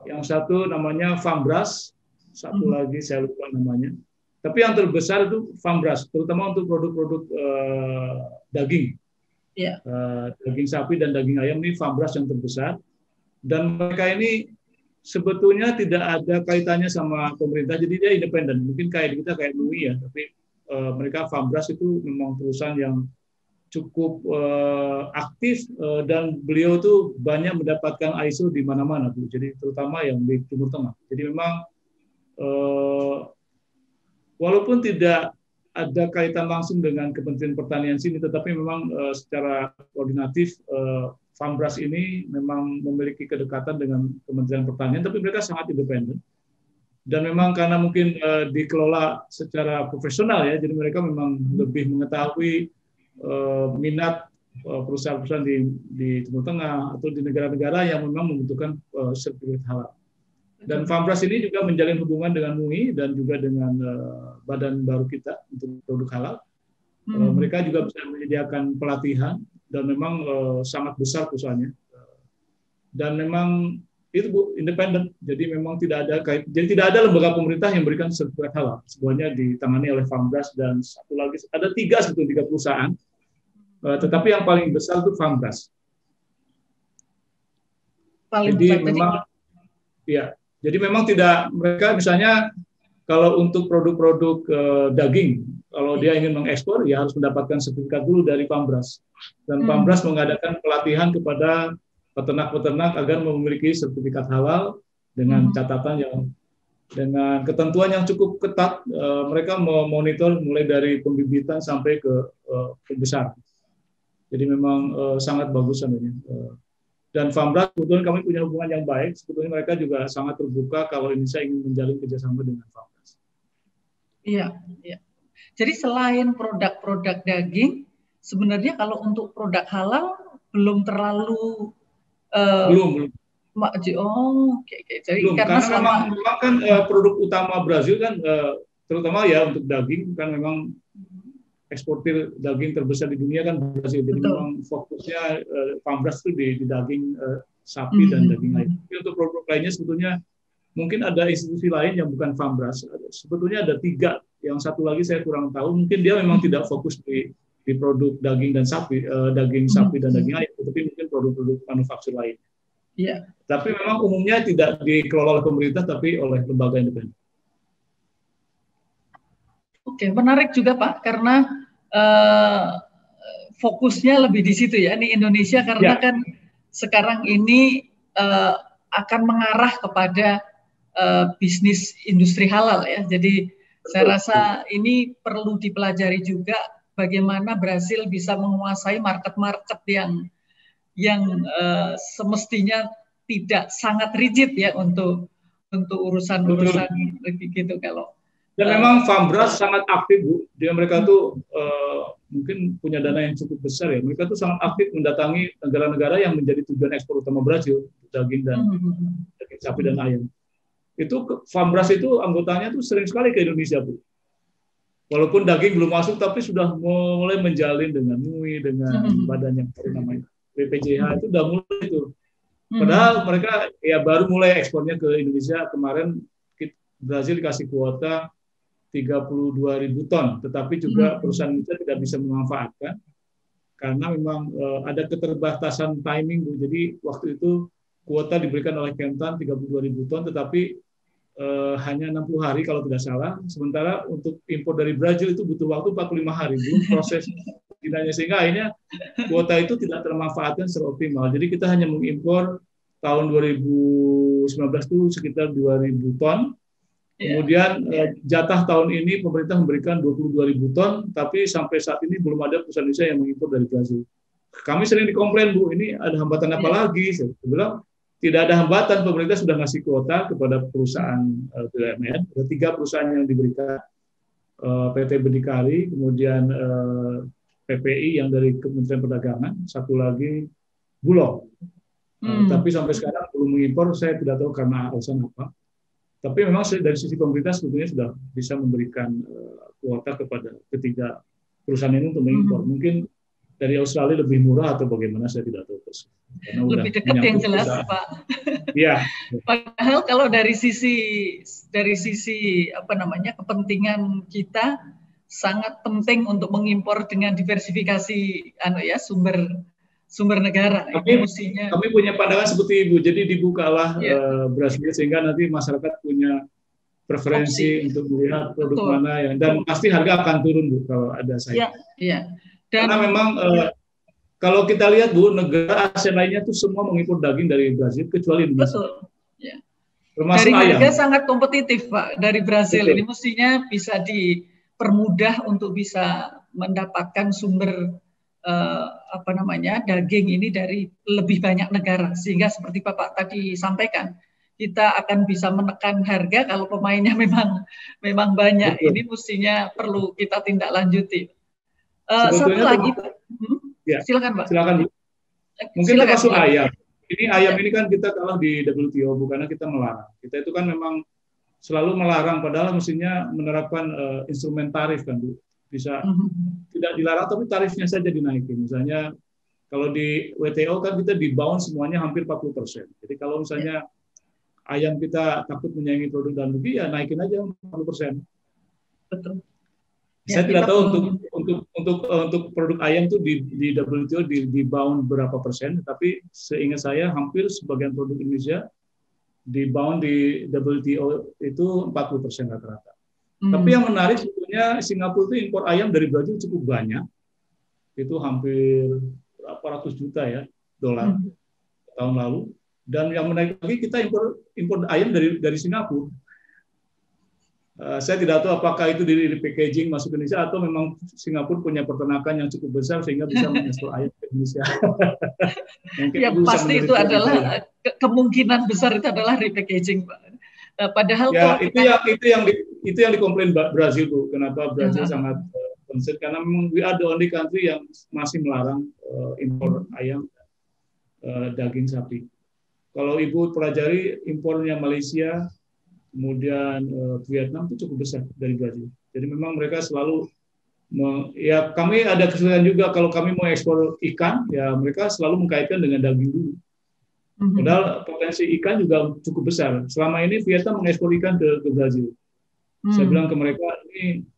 Yang satu namanya Fambras, satu lagi saya lupa namanya. Tapi yang terbesar itu Fambras, terutama untuk produk-produk daging. Daging sapi dan daging ayam, ini Fambras yang terbesar. Dan mereka ini sebetulnya tidak ada kaitannya sama pemerintah, jadi dia independen. Mungkin kayak kita kayak MUI, ya, tapi mereka Fambras itu memang perusahaan yang cukup aktif, dan beliau tuh banyak mendapatkan ISO di mana-mana, Bu. Jadi terutama yang di Timur Tengah. Jadi memang walaupun tidak ada kaitan langsung dengan Kementerian Pertanian sini, tetapi memang secara koordinatif Fambras ini memang memiliki kedekatan dengan Kementerian Pertanian, tapi mereka sangat independen. Dan memang karena mungkin dikelola secara profesional ya, jadi mereka memang lebih mengetahui minat perusahaan-perusahaan di Timur Tengah atau di negara-negara yang memang membutuhkan sertifikat halal. Dan Fambras ini juga menjalin hubungan dengan MUI dan juga dengan badan baru kita untuk produk halal. Mereka juga bisa menyediakan pelatihan dan memang sangat besar perusahaannya. Dan memang itu Bu, independen. Jadi memang tidak ada lembaga pemerintah yang memberikan sertifikat halal. Semuanya ditangani oleh Fambras dan satu lagi ada tiga perusahaan. Tetapi yang paling besar itu Fambras. Jadi memang tidak, mereka misalnya kalau untuk produk-produk daging, kalau dia ingin mengekspor ya harus mendapatkan sertifikat dulu dari Fambras. Dan Fambras mengadakan pelatihan kepada peternak-peternak agar memiliki sertifikat halal dengan catatan yang dengan ketentuan yang cukup ketat. Mereka memonitor mulai dari pembibitan sampai ke pembesaran. Jadi memang sangat bagus sebenarnya. Dan Fambras sebetulnya kami punya hubungan yang baik. Sebetulnya mereka juga sangat terbuka kalau Indonesia ingin menjalin kerjasama dengan Fambras. Iya, iya. Jadi selain produk-produk daging, sebenarnya kalau untuk produk halal belum terlalu belum. Jadi belum, karena memang kan produk utama Brazil kan terutama ya untuk daging kan memang eksportir daging terbesar di dunia kan Brazil. Jadi memang fokusnya Fambras itu di daging sapi dan daging lain. Tapi untuk produk lainnya sebetulnya mungkin ada institusi lain yang bukan Fambras. Sebetulnya ada 3. Yang satu lagi saya kurang tahu. Mungkin dia memang tidak fokus di produk daging dan sapi, daging sapi dan daging ayam, tetapi mungkin produk-produk manufaktur lain. Iya. Tapi memang umumnya tidak dikelola oleh pemerintah, tapi oleh lembaga independen. Oke, menarik juga Pak, karena fokusnya lebih di situ ya. Ini Indonesia karena kan sekarang ini akan mengarah kepada bisnis industri halal ya. Jadi saya rasa ini perlu dipelajari juga bagaimana Brasil bisa menguasai market-market yang semestinya tidak sangat rigid ya untuk urusan-urusan gitu kalau. Dan memang Fambras sangat aktif Bu. Mereka tuh mungkin punya dana yang cukup besar ya. Mereka tuh sangat aktif mendatangi negara-negara yang menjadi tujuan ekspor utama Brazil, daging dan daging sapi dan ayam. Itu Fambras itu anggotanya tuh sering sekali ke Indonesia Bu. Walaupun daging belum masuk, tapi sudah mulai menjalin dengan MUI, dengan badan yang namanya BPJH itu udah mulai itu. Padahal mereka ya baru mulai ekspornya ke Indonesia kemarin. Brazil dikasih kuota 32.000 ton, tetapi juga perusahaan Indonesia tidak bisa memanfaatkan karena memang ada keterbatasan timing Bu. Jadi waktu itu kuota diberikan oleh Kemtan 32.000 ton, tetapi hanya 60 hari kalau tidak salah. Sementara untuk impor dari Brazil itu butuh waktu 45 hari belum proses dinanya, sehingga akhirnya kuota itu tidak termanfaatkan secara optimal. Jadi kita hanya mengimpor tahun 2019 itu sekitar 2.000 ton. Kemudian jatah tahun ini pemerintah memberikan 22.000 ton, tapi sampai saat ini belum ada perusahaan Indonesia yang mengimpor dari Brazil. Kami sering dikomplain Bu, ini ada hambatan apa lagi? Saya bilang tidak ada hambatan, pemerintah sudah ngasih kuota kepada perusahaan BUMN. Ada 3 perusahaan yang diberikan, PT Berdikari, kemudian PPI yang dari Kementerian Perdagangan, satu lagi Bulog. Tapi sampai sekarang belum mengimpor, saya tidak tahu karena alasan apa. Tapi memang dari sisi pemerintah sebetulnya sudah bisa memberikan kuota kepada ketiga perusahaan ini untuk mengimpor. Mungkin dari Australia lebih murah atau bagaimana, saya tidak tahu. Lebih dekat yang jelas Pak. Iya. Padahal kalau dari sisi apa namanya kepentingan kita sangat penting untuk mengimpor dengan diversifikasi sumber negara. Kami punya pandangan seperti Ibu, jadi dibukalah Brazil sehingga nanti masyarakat punya preferensi untuk melihat produk mana yang, dan pasti harga akan turun Bu kalau ada saing. Karena memang kalau kita lihat Bu, negara ASEAN lainnya tuh semua mengimpor daging dari Brazil kecuali Indonesia. Betul. Ya. Termasuk dari harga ayam. Sangat kompetitif Pak dari Brazil. Betul. Ini mestinya bisa dipermudah untuk bisa mendapatkan sumber daging ini dari lebih banyak negara, sehingga seperti Bapak tadi sampaikan kita akan bisa menekan harga kalau pemainnya memang banyak. Betul. Ini mestinya perlu kita tindak lanjuti. Satu Sebetulnya lagi, ya, silakan Pak. Silakan Bu. Mungkin Silakan, termasuk silakan. ayam. Ini ayam ini kan kita kalah di WTO, bukannya kita melarang. Kita itu kan memang selalu melarang, padahal mestinya menerapkan instrumen tarif kan Bu. Bisa tidak dilarang, tapi tarifnya saja dinaikin. Misalnya kalau di WTO kan kita di bound semuanya hampir 40%. Jadi kalau misalnya ayam kita takut menyaingi produk dalam negeri, ya naikin aja 40%. Betul. Saya tidak tahu untuk produk ayam itu di WTO di bound berapa persen, tapi seingat saya hampir sebagian produk Indonesia di bound di WTO itu 40% rata-rata. Tapi yang menarik sebetulnya Singapura itu impor ayam dari Brazil cukup banyak. Itu hampir berapa ratus juta ya dolar tahun lalu. Dan yang menarik lagi kita impor ayam dari Singapura. Saya tidak tahu apakah itu di packaging masuk ke Indonesia atau memang Singapura punya peternakan yang cukup besar sehingga bisa mengekspor ayam ke Indonesia. Ya pasti itu adalah kemungkinan besar itu adalah repackaging, Pak. Padahal ya itu yang dikomplain Brazil Bu. Kenapa Brazil sangat concern, karena memang we are the only country yang masih melarang impor ayam daging sapi. Kalau Ibu pelajari impornya Malaysia, kemudian Vietnam itu cukup besar dari Brazil. Jadi memang mereka selalu ya kami ada kesulitan juga kalau kami mau ekspor ikan, ya mereka selalu mengkaitkan dengan daging dulu. Padahal potensi ikan juga cukup besar. Selama ini Vietnam mengekspor ikan ke Brazil. Saya bilang ke mereka, ini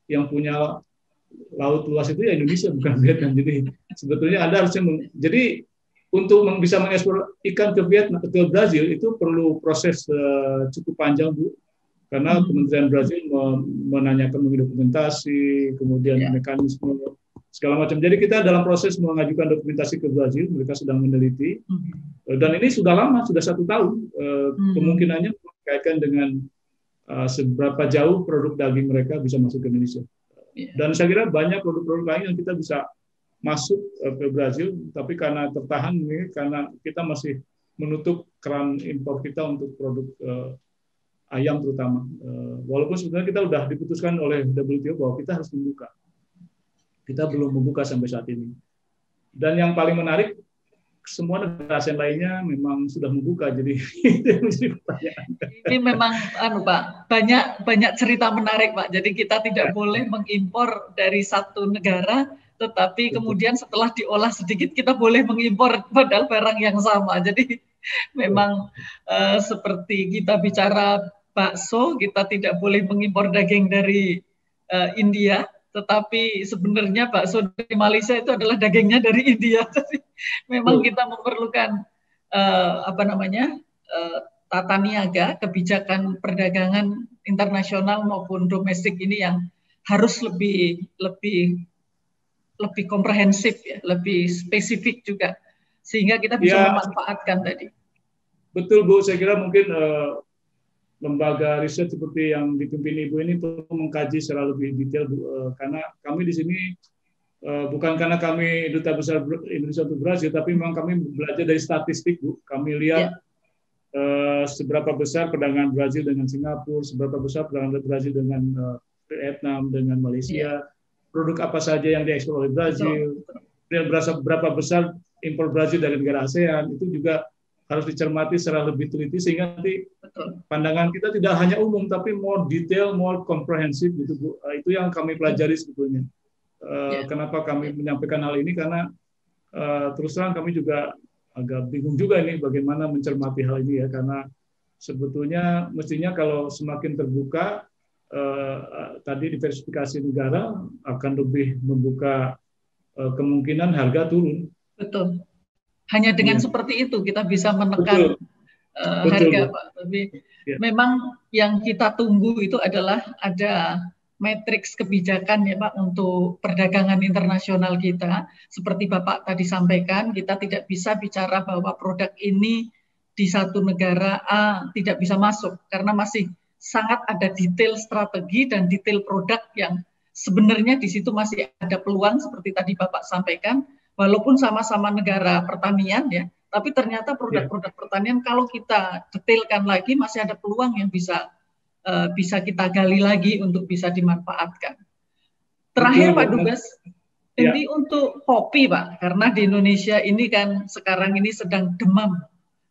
yang punya laut luas itu ya Indonesia, bukan Vietnam. Jadi sebetulnya Anda harusnya jadi untuk bisa mengekspor ikan ke Vietnam, ke Brazil itu perlu proses cukup panjang Bu, karena Kementerian Brazil menanyakan dokumentasi, kemudian mekanisme segala macam. Jadi kita dalam proses mengajukan dokumentasi ke Brazil, mereka sedang meneliti, dan ini sudah lama, sudah 1 tahun. Kemungkinannya berkaitan dengan seberapa jauh produk daging mereka bisa masuk ke Indonesia. Dan saya kira banyak produk-produk lain yang kita bisa masuk ke Brazil, tapi karena tertahan ini, karena kita masih menutup keran impor kita untuk produk ayam terutama. Walaupun sebenarnya kita sudah diputuskan oleh WTO bahwa kita harus membuka. Kita belum membuka sampai saat ini. Dan yang paling menarik, semua negara ASEAN lainnya memang sudah membuka, jadi ini memang Pak, banyak cerita menarik Pak. Jadi kita tidak boleh mengimpor dari satu negara, tetapi kemudian setelah diolah sedikit kita boleh mengimpor padahal barang yang sama. Jadi memang seperti kita bicara bakso, kita tidak boleh mengimpor daging dari India, tetapi sebenarnya bakso dari Malaysia itu adalah dagingnya dari India. Jadi memang kita memerlukan tata niaga, kebijakan perdagangan internasional maupun domestik ini yang harus lebih komprehensif ya, lebih spesifik juga, sehingga kita bisa memanfaatkan tadi. Betul Bu, saya kira mungkin lembaga riset seperti yang dipimpin Ibu ini perlu mengkaji secara lebih detail Bu, karena kami di sini bukan karena kami Duta Besar Indonesia untuk Brazil, tapi memang kami belajar dari statistik Bu. Kami lihat seberapa besar perdagangan Brazil dengan Singapura, seberapa besar perdagangan Brazil dengan Vietnam, dengan Malaysia, produk apa saja yang diekspor oleh Brazil, dan berapa besar impor Brazil dari negara ASEAN, itu juga harus dicermati secara lebih teliti sehingga nanti pandangan kita tidak hanya umum tapi more detail, more komprehensif gitu Bu. Itu yang kami pelajari sebetulnya. Kenapa kami menyampaikan hal ini, karena terus terang kami juga agak bingung juga ini bagaimana mencermati hal ini ya, karena sebetulnya mestinya kalau semakin terbuka tadi diversifikasi negara akan lebih membuka kemungkinan harga turun. Betul. Hanya dengan seperti itu kita bisa menekan harga, Pak. Tapi memang yang kita tunggu itu adalah ada matriks kebijakan ya Pak untuk perdagangan internasional kita. Seperti Bapak tadi sampaikan, kita tidak bisa bicara bahwa produk ini di satu negara A tidak bisa masuk karena masih sangat ada detail strategi dan detail produk yang sebenarnya di situ masih ada peluang seperti tadi Bapak sampaikan. Walaupun sama-sama negara pertanian ya, Tapi ternyata Ya, produk-produk pertanian kalau kita detailkan lagi masih ada peluang yang bisa kita gali lagi untuk bisa dimanfaatkan. Terakhir betul, Bu. Pak Dubes, Ya, ini untuk kopi Pak, karena di Indonesia ini kan sekarang ini sedang demam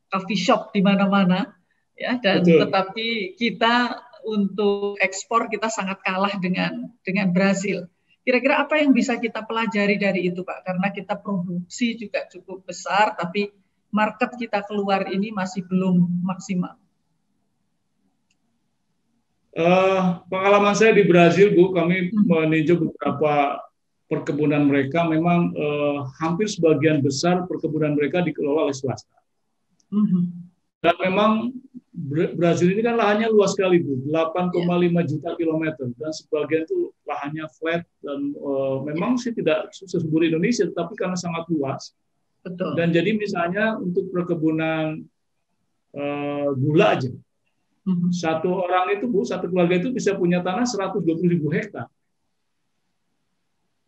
coffee shop di mana-mana, ya, dan betul. tetapi kita untuk ekspor kita sangat kalah dengan Brasil. Kira-kira apa yang bisa kita pelajari dari itu Pak? Karena kita produksi juga cukup besar, tapi market kita keluar ini masih belum maksimal. Pengalaman saya di Brazil, Bu, kami meninjau beberapa perkebunan mereka. Memang hampir sebagian besar perkebunan mereka dikelola oleh swasta. Dan memang Brazil ini kan lahannya luas sekali, Bu, 8,5 juta kilometer, dan sebagian itu lahannya flat, dan memang sih tidak sesubur Indonesia, tapi karena sangat luas. Betul. Dan jadi misalnya untuk perkebunan gula aja, satu orang itu, Bu, satu keluarga itu bisa punya tanah 120.000 hektar.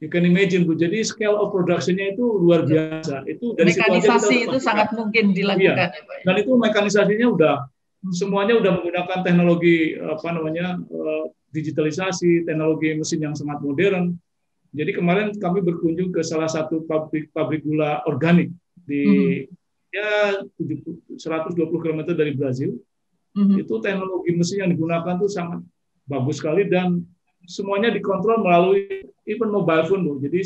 You can imagine, Bu. Jadi scale of production-nya itu luar biasa. Itu dari situ aja kita mekanisasi itu sangat mungkin dilakukan. Iya. Dan itu mekanisasinya semuanya udah menggunakan teknologi digitalisasi, teknologi mesin yang sangat modern. Jadi kemarin kami berkunjung ke salah satu pabrik gula organik di 120 km dari Brazil. Itu teknologi mesin yang digunakan tuh sangat bagus sekali, dan semuanya dikontrol melalui even mobile phone, Bu. Jadi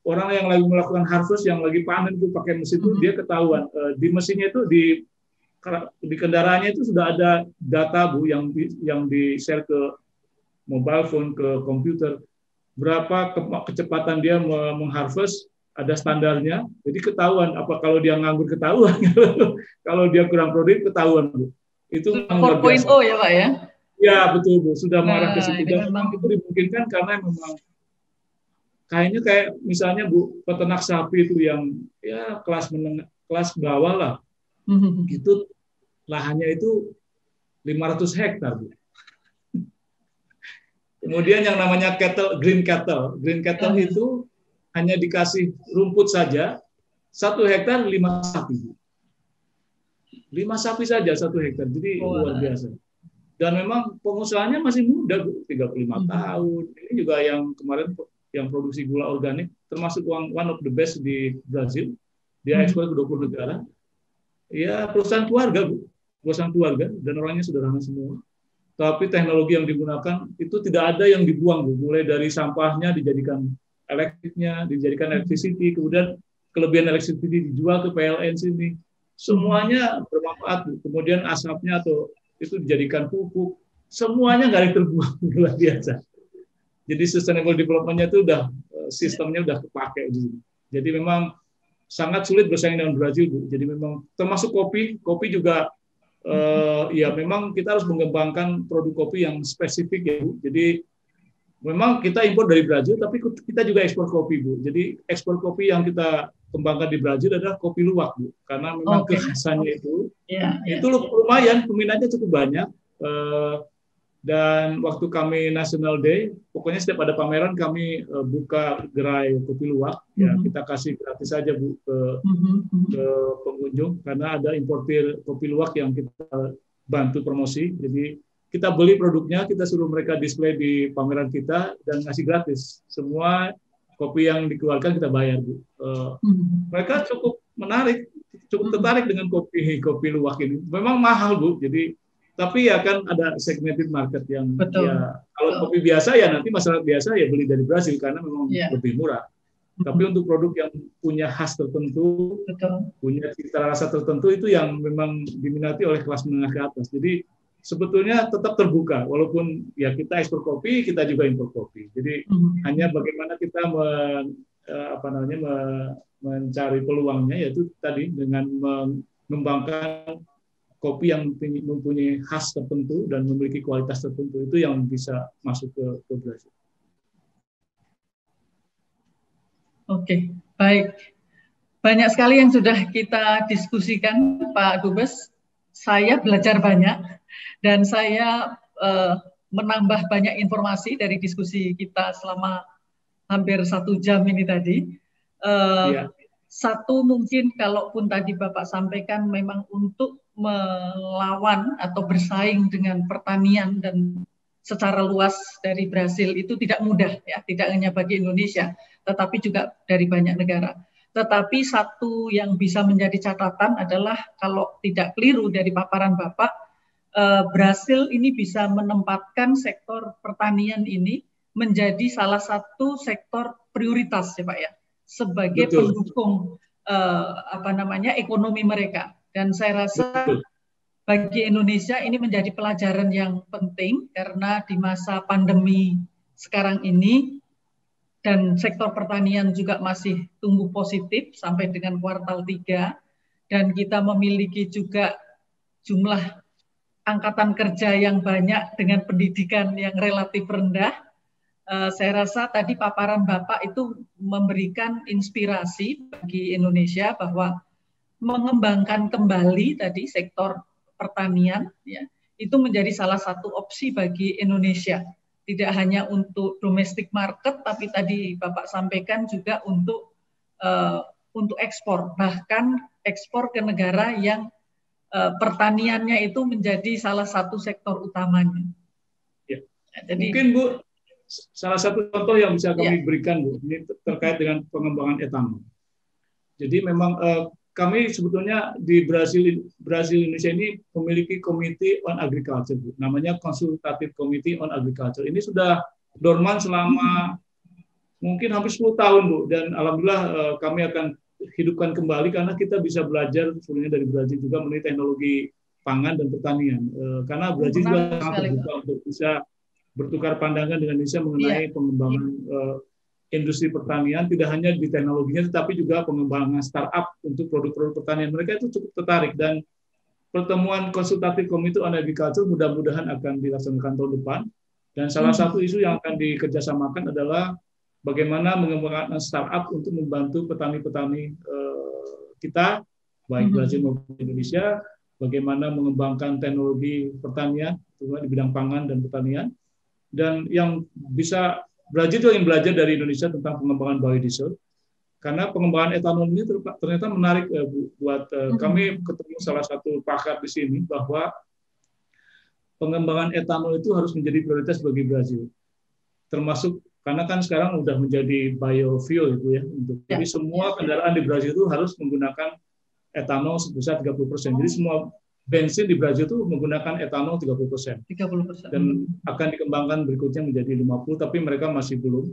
orang yang lagi melakukan harvest, yang lagi panen itu pakai mesin itu, dia ketahuan di mesinnya itu, di kendaraannya itu sudah ada data, Bu, yang di-share ke mobile phone, ke komputer, berapa kecepatan dia mengharvest, ada standarnya. Jadi ketahuan, apa kalau dia nganggur ketahuan, kalau dia kurang produktif ketahuan, Bu. Itu 4.0 ya Pak ya? Ya, betul, Bu, sudah mengarah ke situ. Dan memang itu dimungkinkan karena memang kayaknya kayak misalnya, Bu, peternak sapi itu yang ya kelas menengah, kelas bawah lah, itu lahannya itu 500 hektar, Bu. Kemudian yang namanya green cattle itu hanya dikasih rumput saja, 1 hektar 5 sapi, Bu. 5 sapi saja 1 hektar, jadi luar biasa. Dan memang pengusahanya masih muda, Bu, 35 tahun. Ini juga yang kemarin yang produksi gula organik, termasuk one of the best di Brazil. Dia ekspor ke 20 negara. Ya, perusahaan keluarga, Bu. Perusahaan keluarga, dan orangnya sederhana semua. Tapi teknologi yang digunakan itu tidak ada yang dibuang, Bu. Mulai dari sampahnya dijadikan elektriknya, dijadikan electricity, kemudian kelebihan electricity dijual ke PLN sini. Semuanya bermanfaat, Bu. Kemudian asapnya atau itu dijadikan pupuk. Semuanya nggak ada yang terbuang, luar biasa. Jadi sustainable development-nya itu sistemnya udah kepakai. Jadi memang sangat sulit bersaing dengan Brazil, Bu. Jadi memang termasuk kopi juga ya memang kita harus mengembangkan produk kopi yang spesifik, ya, Bu. Jadi memang kita impor dari Brazil, tapi kita juga ekspor kopi, Bu. Jadi ekspor kopi yang kita kembangkan di Brazil adalah kopi luwak, Bu. Karena memang kekhasannya itu lumayan, peminatnya cukup banyak. Dan waktu kami National Day, pokoknya setiap ada pameran kami buka gerai kopi luwak, ya kita kasih gratis saja, Bu, ke pengunjung, karena ada importir kopi luwak yang kita bantu promosi. Jadi kita beli produknya, kita suruh mereka display di pameran kita dan ngasih gratis. Semua kopi yang dikeluarkan kita bayar, Bu. Mereka cukup tertarik dengan kopi luwak ini. Memang mahal, Bu. Jadi tapi ya kan ada segmented market yang ya kalau kopi biasa ya nanti masyarakat biasa ya beli dari Brazil karena memang lebih murah. Tapi untuk produk yang punya khas tertentu, punya cita rasa tertentu, itu yang memang diminati oleh kelas menengah ke atas. Jadi sebetulnya tetap terbuka, walaupun ya kita ekspor kopi, kita juga impor kopi. Jadi hanya bagaimana kita mencari peluangnya, yaitu tadi dengan mengembangkan kopi yang mempunyai khas tertentu dan memiliki kualitas tertentu, itu yang bisa masuk ke Brazil. Oke, baik. Banyak sekali yang sudah kita diskusikan, Pak Dubes. Saya belajar banyak dan saya menambah banyak informasi dari diskusi kita selama hampir 1 jam ini tadi. Satu mungkin kalaupun tadi Bapak sampaikan memang untuk melawan atau bersaing dengan pertanian dan secara luas dari Brasil itu tidak mudah ya, tidak hanya bagi Indonesia, tetapi juga dari banyak negara. Tetapi satu yang bisa menjadi catatan adalah kalau tidak keliru dari paparan Bapak, Brasil ini bisa menempatkan sektor pertanian ini menjadi salah satu sektor prioritas ya Pak ya, sebagai Betul. pendukung ekonomi mereka. Dan saya rasa Betul. bagi Indonesia ini menjadi pelajaran yang penting karena di masa pandemi sekarang ini dan sektor pertanian juga masih tumbuh positif sampai dengan kuartal 3 dan kita memiliki juga jumlah angkatan kerja yang banyak dengan pendidikan yang relatif rendah. Saya rasa tadi paparan Bapak itu memberikan inspirasi bagi Indonesia bahwa mengembangkan kembali tadi sektor pertanian ya, itu menjadi salah satu opsi bagi Indonesia. Tidak hanya untuk domestic market, tapi tadi Bapak sampaikan juga untuk ekspor, bahkan ekspor ke negara yang pertaniannya itu menjadi salah satu sektor utamanya. Ya. Jadi, mungkin Bu, salah satu contoh yang bisa kami berikan Bu, ini terkait dengan pengembangan etanol. Jadi memang kami sebetulnya di Brasil Indonesia ini memiliki Committee on Agriculture, Bu. Namanya Consultative Committee on Agriculture. Ini sudah dorman selama mungkin hampir 10 tahun, Bu. Dan alhamdulillah kami akan hidupkan kembali karena kita bisa belajar sebenarnya dari Brasil juga mengenai teknologi pangan dan pertanian. Karena Brasil juga sangat terbuka untuk bisa bertukar pandangan dengan Indonesia mengenai pengembangan industri pertanian, tidak hanya di teknologinya, tetapi juga pengembangan startup untuk produk-produk pertanian. Mereka itu cukup tertarik dan pertemuan konsultatif Committee on Agriculture mudah-mudahan akan dilaksanakan tahun depan. Dan salah satu isu yang akan dikerjasamakan adalah bagaimana mengembangkan startup untuk membantu petani-petani kita, baik Brasil maupun Indonesia, bagaimana mengembangkan teknologi pertanian, terutama di bidang pangan dan pertanian, dan yang bisa Brasil juga ingin belajar dari Indonesia tentang pengembangan biodiesel, karena pengembangan etanol ini ternyata menarik buat kami ketemu salah satu pakar di sini bahwa pengembangan etanol itu harus menjadi prioritas bagi Brasil, termasuk karena kan sekarang udah menjadi biofuel itu ya, jadi semua kendaraan di Brasil itu harus menggunakan etanol sebesar 30%. Jadi semua bensin di Brasil itu menggunakan etanol 30%. Dan akan dikembangkan berikutnya menjadi 50%, tapi mereka masih belum.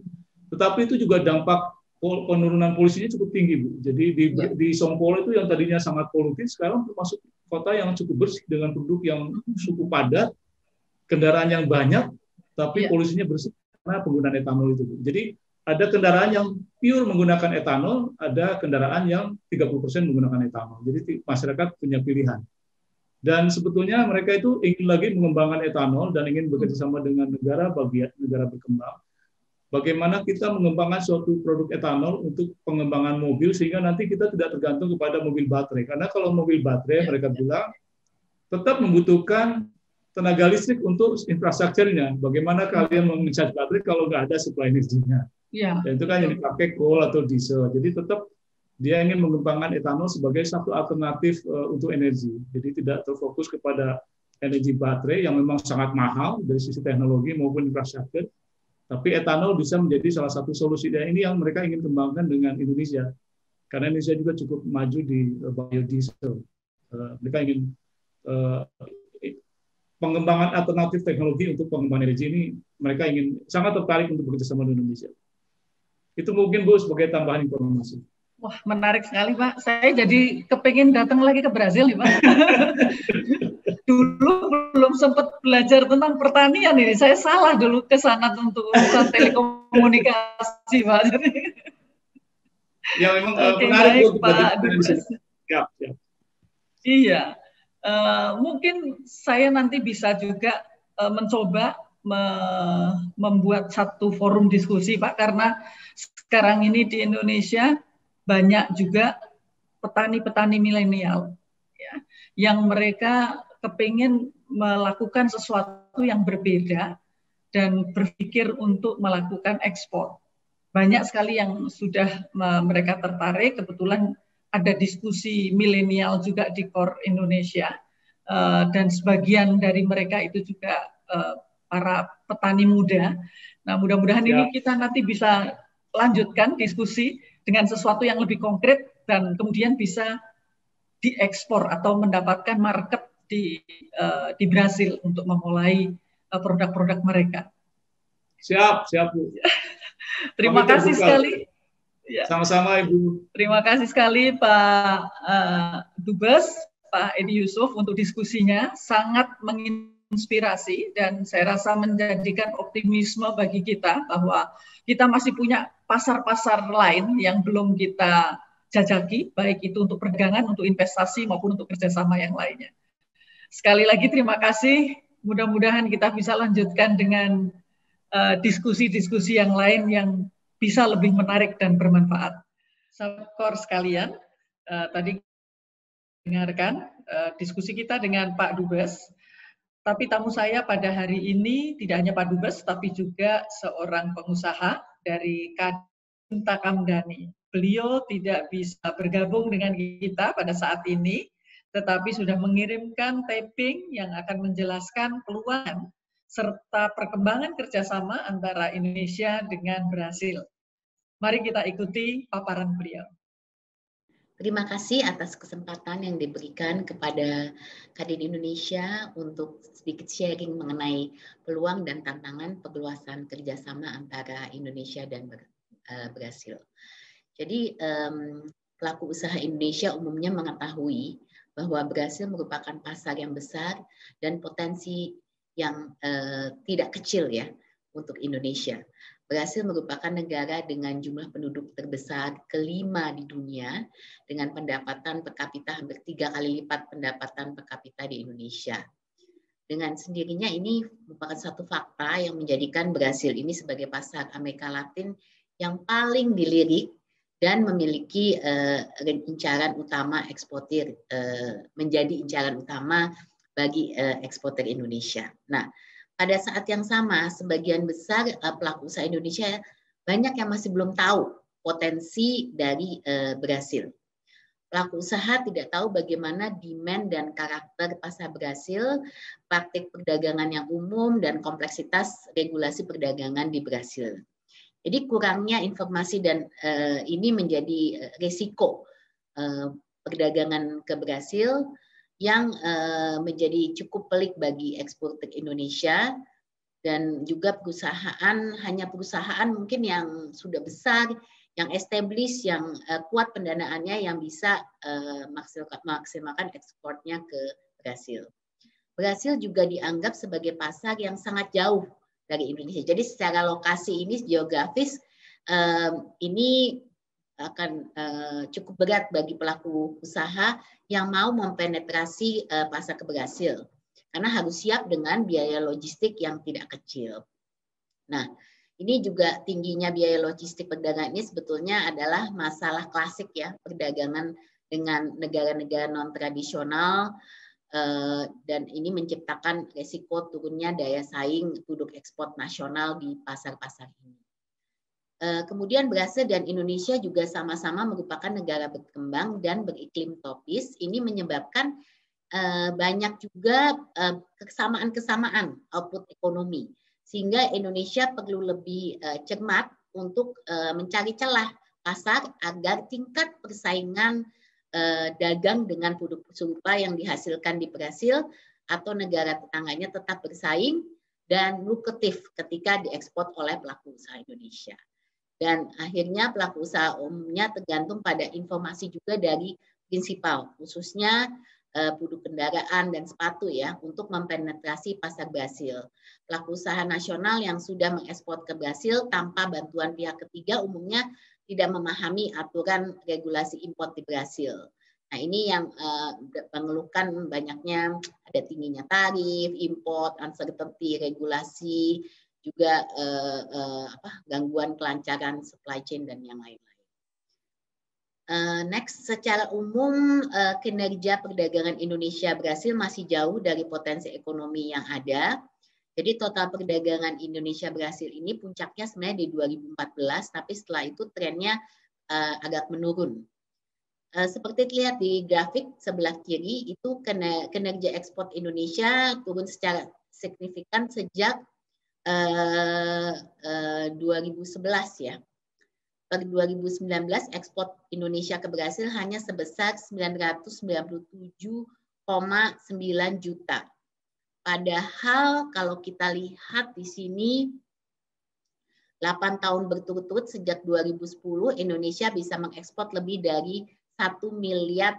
Tetapi itu juga dampak penurunan polusinya cukup tinggi, Bu. Jadi di São Paulo itu yang tadinya sangat polutif, sekarang termasuk kota yang cukup bersih dengan penduduk yang cukup padat, kendaraan yang banyak, tapi polusinya bersih karena penggunaan etanol itu, Bu. Jadi ada kendaraan yang pure menggunakan etanol, ada kendaraan yang 30% menggunakan etanol. Jadi masyarakat punya pilihan. Dan sebetulnya mereka itu ingin lagi mengembangkan etanol dan ingin bekerjasama dengan negara berkembang. Bagaimana kita mengembangkan suatu produk etanol untuk pengembangan mobil sehingga nanti kita tidak tergantung kepada mobil baterai. Karena kalau mobil baterai mereka bilang tetap membutuhkan tenaga listrik untuk infrastrukturnya. Bagaimana kalian mengecas baterai kalau nggak ada supply energinya? Dan itu kan yang dipakai coal atau diesel. Jadi tetap dia ingin mengembangkan etanol sebagai satu alternatif untuk energi. Jadi tidak terfokus kepada energi baterai yang memang sangat mahal dari sisi teknologi maupun infrastruktur. Tapi etanol bisa menjadi salah satu solusi. Dan ini yang mereka ingin kembangkan dengan Indonesia. Karena Indonesia juga cukup maju di biodiesel. Mereka ingin pengembangan alternatif teknologi untuk pengembangan energi ini, mereka ingin sangat tertarik untuk bekerjasama dengan Indonesia. Itu mungkin, Bu, sebagai tambahan informasi. Wah, menarik sekali, Pak. Saya jadi kepingin datang lagi ke Brasil, nih, Pak. Dulu belum sempat belajar tentang pertanian ini. Saya salah dulu ke sana untuk urusan telekomunikasi, Pak. Ya, memang menarik untuk Pak. Siap. Iya. Mungkin saya nanti bisa juga mencoba membuat satu forum diskusi, Pak, karena sekarang ini di Indonesia banyak juga petani-petani milenial ya, yang mereka kepingin melakukan sesuatu yang berbeda dan berpikir untuk melakukan ekspor. banyak sekali yang sudah mereka tertarik. Kebetulan ada diskusi milenial juga di KOR Indonesia, dan sebagian dari mereka itu juga para petani muda. Nah, mudah-mudahan ini kita nanti bisa lanjutkan diskusi dengan sesuatu yang lebih konkret dan kemudian bisa diekspor atau mendapatkan market di Brasil untuk memulai produk-produk mereka. Siap, Bu. Terima kasih sekali. Sama-sama, Ibu. Terima kasih sekali Pak Dubes, Pak Edi Yusuf untuk diskusinya, sangat menginspirasi dan saya rasa menjadikan optimisme bagi kita bahwa kita masih punya pasar-pasar lain yang belum kita jajaki, baik itu untuk perdagangan, untuk investasi maupun untuk kerjasama yang lainnya. Sekali lagi terima kasih, mudah-mudahan kita bisa lanjutkan dengan diskusi-diskusi yang lain yang bisa lebih menarik dan bermanfaat. Sahabat sekalian, tadi dengarkan diskusi kita dengan Pak Dubes, tapi tamu saya pada hari ini tidak hanya Pak Dubes, tapi juga seorang pengusaha dari Kadin Takamdani. Beliau tidak bisa bergabung dengan kita pada saat ini, tetapi sudah mengirimkan taping yang akan menjelaskan peluang serta perkembangan kerjasama antara Indonesia dengan Brasil. Mari kita ikuti paparan beliau. Terima kasih atas kesempatan yang diberikan kepada Kadin Indonesia untuk sedikit sharing mengenai peluang dan tantangan perluasan kerjasama antara Indonesia dan Brasil. Jadi pelaku usaha Indonesia umumnya mengetahui bahwa Brasil merupakan pasar yang besar dan potensi yang tidak kecil ya untuk Indonesia. Brasil merupakan negara dengan jumlah penduduk terbesar kelima di dunia dengan pendapatan per kapita hampir 3 kali lipat pendapatan per kapita di Indonesia. Dengan sendirinya ini merupakan satu fakta yang menjadikan Brasil ini sebagai pasar Amerika Latin yang paling dilirik dan memiliki incaran utama eksportir, menjadi incaran utama bagi eksportir Indonesia. Nah, pada saat yang sama, sebagian besar pelaku usaha Indonesia banyak yang masih belum tahu potensi dari Brasil. Pelaku usaha tidak tahu bagaimana demand dan karakter pasar Brasil, praktik perdagangan yang umum, dan kompleksitas regulasi perdagangan di Brasil. Jadi kurangnya informasi dan ini menjadi risiko perdagangan ke Brasil yang menjadi cukup pelik bagi eksportir Indonesia, dan juga hanya perusahaan mungkin yang sudah besar, yang established, yang kuat pendanaannya yang bisa maksimalkan ekspornya ke Brasil. Brasil juga dianggap sebagai pasar yang sangat jauh dari Indonesia. Jadi secara lokasi ini geografis ini akan cukup berat bagi pelaku usaha yang mau mempenetrasi pasar ke Brasil, karena harus siap dengan biaya logistik yang tidak kecil. Nah, ini juga tingginya biaya logistik perdagangan ini sebetulnya adalah masalah klasik ya perdagangan dengan negara-negara non-tradisional, dan ini menciptakan resiko turunnya daya saing produk ekspor nasional di pasar-pasar ini. Kemudian Brasil dan Indonesia juga sama-sama merupakan negara berkembang dan beriklim tropis. Ini menyebabkan banyak juga kesamaan-kesamaan output ekonomi, sehingga Indonesia perlu lebih cermat untuk mencari celah pasar agar tingkat persaingan dagang dengan produk serupa yang dihasilkan di Brasil atau negara tetangganya tetap bersaing dan lukratif ketika diekspor oleh pelaku usaha Indonesia. Dan akhirnya pelaku usaha umumnya tergantung pada informasi juga dari prinsipal, khususnya produk kendaraan dan sepatu ya, untuk mempenetrasi pasar Brasil. Pelaku usaha nasional yang sudah mengekspor ke Brasil tanpa bantuan pihak ketiga umumnya tidak memahami aturan regulasi impor di Brasil. Nah, ini yang mengeluhkan banyaknya ada tingginya tarif, import, uncertainty, regulasi, juga gangguan kelancaran supply chain dan yang lain-lain. Next, secara umum kinerja perdagangan Indonesia Brasil masih jauh dari potensi ekonomi yang ada. Jadi total perdagangan Indonesia Brasil ini puncaknya sebenarnya di 2014, tapi setelah itu trennya agak menurun. Seperti terlihat di grafik sebelah kiri, itu kinerja ekspor Indonesia turun secara signifikan sejak 2011 ya. Per 2019 ekspor Indonesia ke Brasil hanya sebesar 997,9 juta. Padahal kalau kita lihat di sini 8 tahun berturut-turut sejak 2010 Indonesia bisa mengekspor lebih dari 1 miliar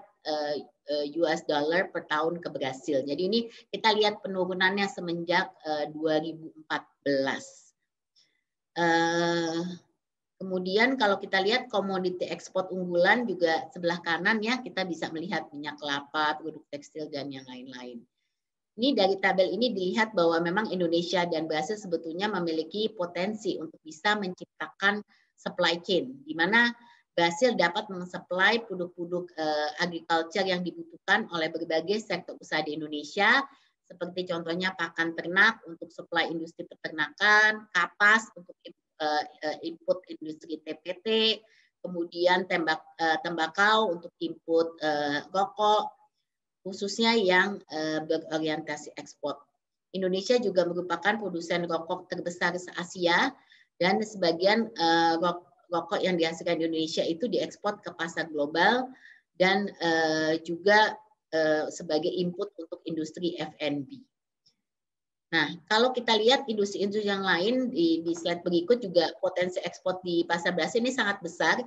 US dollar per tahun ke Brasil. Jadi ini kita lihat penurunannya semenjak 2014. Kemudian kalau kita lihat komoditi ekspor unggulan juga sebelah kanan ya, kita bisa melihat minyak kelapa, produk tekstil dan yang lain-lain. Ini dari tabel ini dilihat bahwa memang Indonesia dan Brasil sebetulnya memiliki potensi untuk bisa menciptakan supply chain, di mana Brasil dapat mensuplai produk-produk agriculture yang dibutuhkan oleh berbagai sektor usaha di Indonesia, seperti contohnya pakan ternak untuk supply industri peternakan, kapas untuk input industri TPT, kemudian tembakau untuk input rokok, khususnya yang berorientasi ekspor. Indonesia juga merupakan produsen rokok terbesar se-Asia dan sebagian rokok yang dihasilkan di Indonesia itu diekspor ke pasar global dan juga sebagai input untuk industri F&B. Nah, kalau kita lihat industri-industri yang lain di slide berikut juga potensi ekspor di pasar Brasil ini sangat besar.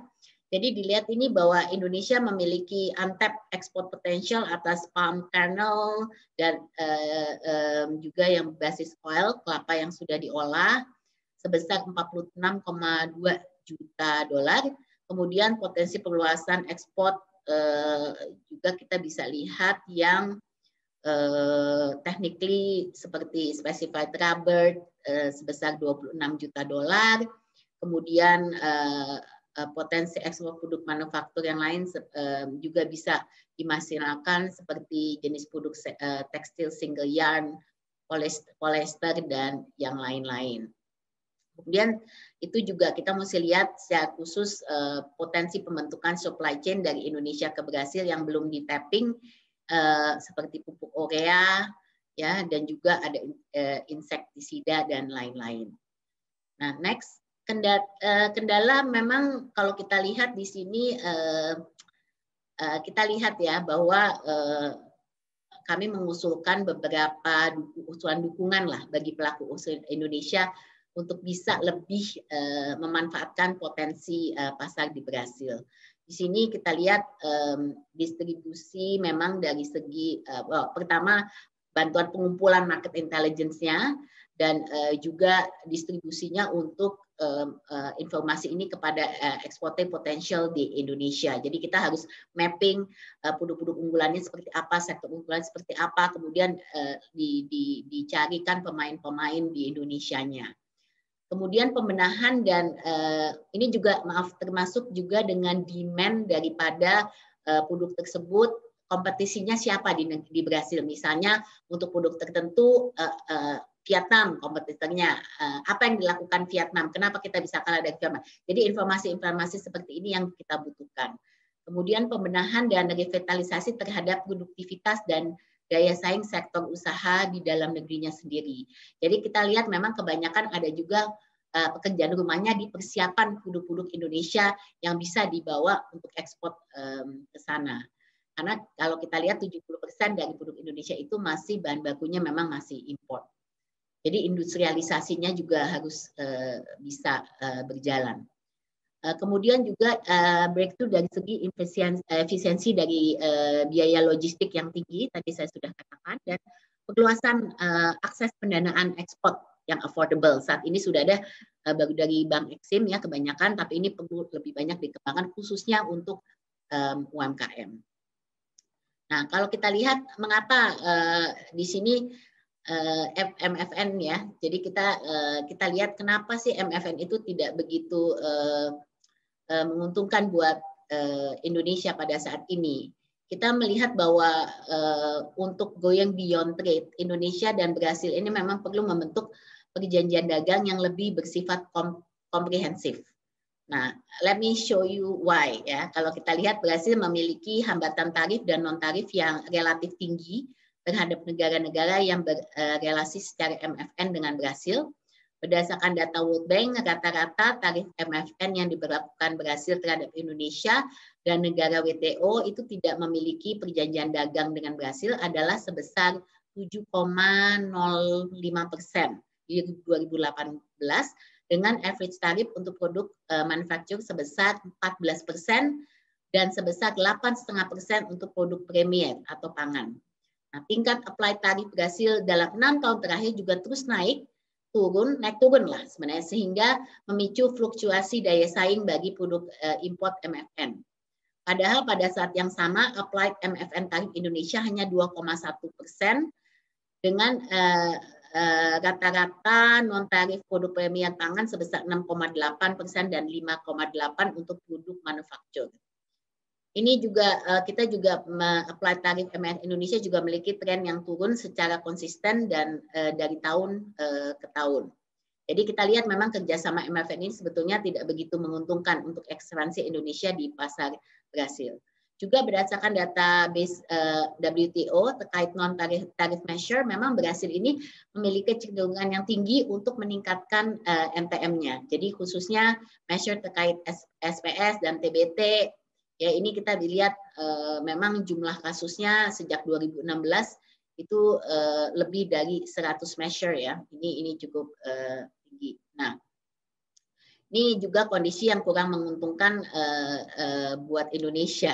Jadi dilihat ini bahwa Indonesia memiliki untapped export potential atas palm kernel dan juga yang berbasis oil, kelapa yang sudah diolah sebesar 46,2 juta dolar. Kemudian potensi perluasan ekspor juga kita bisa lihat yang technically seperti specified rubber sebesar 26 juta dolar. Kemudian potensi ekspor produk manufaktur yang lain juga bisa dimaksimalkan seperti jenis produk tekstil single yarn, polyester dan yang lain-lain. Kemudian itu juga kita mesti lihat secara khusus potensi pembentukan supply chain dari Indonesia ke Brasil yang belum di-tapping seperti pupuk urea ya, dan juga ada insektisida dan lain-lain. Nah, next. Kendala memang kalau kita lihat di sini kita lihat ya bahwa kami mengusulkan beberapa usulan dukungan lah bagi pelaku usaha Indonesia untuk bisa lebih memanfaatkan potensi pasar di Brasil. Di sini kita lihat distribusi memang dari segi pertama bantuan pengumpulan market intelligence-nya dan juga distribusinya untuk informasi ini kepada eksportir potensial di Indonesia. Jadi kita harus mapping produk-produk unggulannya seperti apa, sektor unggulan seperti apa, kemudian dicarikan pemain-pemain di Indonesianya. Kemudian pembenahan dan ini juga termasuk juga dengan demand daripada produk tersebut. Kompetisinya siapa di Brasil? Misalnya untuk produk tertentu Vietnam kompetitornya, apa yang dilakukan Vietnam? Kenapa kita bisa kalah dari Vietnam? Jadi informasi-informasi seperti ini yang kita butuhkan. Kemudian pembenahan dan revitalisasi terhadap produktivitas dan daya saing sektor usaha di dalam negerinya sendiri. Jadi kita lihat memang kebanyakan ada juga pekerjaan rumahnya di persiapan produk-produk Indonesia yang bisa dibawa untuk ekspor ke sana. Karena kalau kita lihat 70% dari produk Indonesia itu masih bahan bakunya memang masih impor. Jadi industrialisasinya juga harus bisa berjalan. Kemudian juga breakthrough dari segi efisiensi dari biaya logistik yang tinggi, tadi saya sudah katakan, dan perluasan akses pendanaan ekspor yang affordable. Saat ini sudah ada baru dari Bank Exim ya kebanyakan, tapi ini perlu lebih banyak dikembangkan khususnya untuk UMKM. Nah, kalau kita lihat mengapa di sini MFN ya, jadi kita lihat kenapa sih MFN itu tidak begitu menguntungkan buat Indonesia pada saat ini. kita melihat bahwa untuk going beyond trade, Indonesia dan Brasil ini memang perlu membentuk perjanjian dagang yang lebih bersifat komprehensif. Nah, let me show you why ya. Kalau kita lihat Brasil memiliki hambatan tarif dan non tarif yang relatif tinggi terhadap negara-negara yang berrelasi secara MFN dengan Brasil. Berdasarkan data World Bank, rata-rata tarif MFN yang diberlakukan Brasil terhadap Indonesia dan negara WTO itu tidak memiliki perjanjian dagang dengan Brasil adalah sebesar 7,05% di 2018 dengan average tarif untuk produk manufaktur sebesar 14% dan sebesar 8,5% untuk produk premier atau pangan. Nah, tingkat applied tarif Brasil dalam 6 tahun terakhir juga terus naik turun lah sebenarnya, sehingga memicu fluktuasi daya saing bagi produk import MFN. Padahal pada saat yang sama applied MFN tarif Indonesia hanya 2,1% dengan rata-rata non tarif produk premier pangan sebesar 6,8% dan 5,8% untuk produk manufaktur. Ini juga kita juga apply tarif MFN Indonesia juga memiliki tren yang turun secara konsisten dan dari tahun ke tahun. Jadi kita lihat memang kerjasama MFN ini sebetulnya tidak begitu menguntungkan untuk ekspansi Indonesia di pasar Brasil. Juga berdasarkan database WTO terkait non-tarif measure, memang Brasil ini memiliki kecenderungan yang tinggi untuk meningkatkan MTM-nya. Jadi khususnya measure terkait SPS dan TBT, ya ini kita dilihat memang jumlah kasusnya sejak 2016 itu lebih dari 100 measure ya. Ini cukup tinggi. Nah, ini juga kondisi yang kurang menguntungkan buat Indonesia,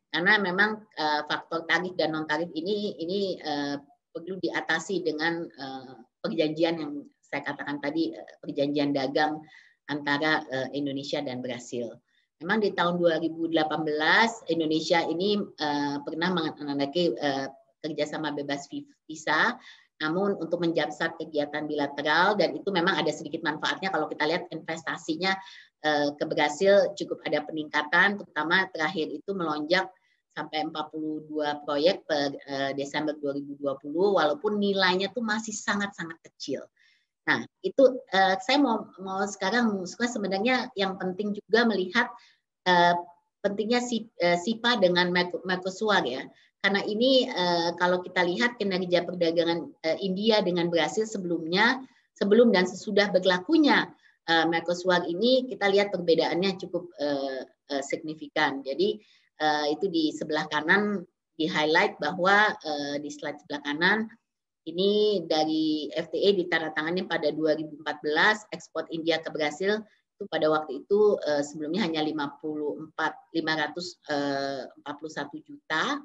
karena memang faktor tarif dan non tarif ini perlu diatasi dengan perjanjian yang saya katakan tadi, perjanjian dagang antara Indonesia dan Brasil. Memang di tahun 2018 Indonesia ini pernah menandatangani kerjasama bebas visa. Namun untuk menjamsat kegiatan bilateral, dan itu memang ada sedikit manfaatnya kalau kita lihat investasinya ke Brasil cukup ada peningkatan, terutama terakhir itu melonjak sampai 42 proyek per Desember 2020, walaupun nilainya tuh masih sangat-sangat kecil. Nah itu saya mau sekarang sebenarnya yang penting juga melihat pentingnya SIPA dengan Mercosur ya. Karena ini kalau kita lihat kinerja perdagangan India dengan Brasil sebelum dan sesudah berlakunya Mercosur ini, kita lihat perbedaannya cukup signifikan. Jadi itu di sebelah kanan di highlight bahwa di slide sebelah kanan ini dari FTA ditandatangani pada 2014, ekspor India ke Brasil itu pada waktu itu sebelumnya hanya 541 juta.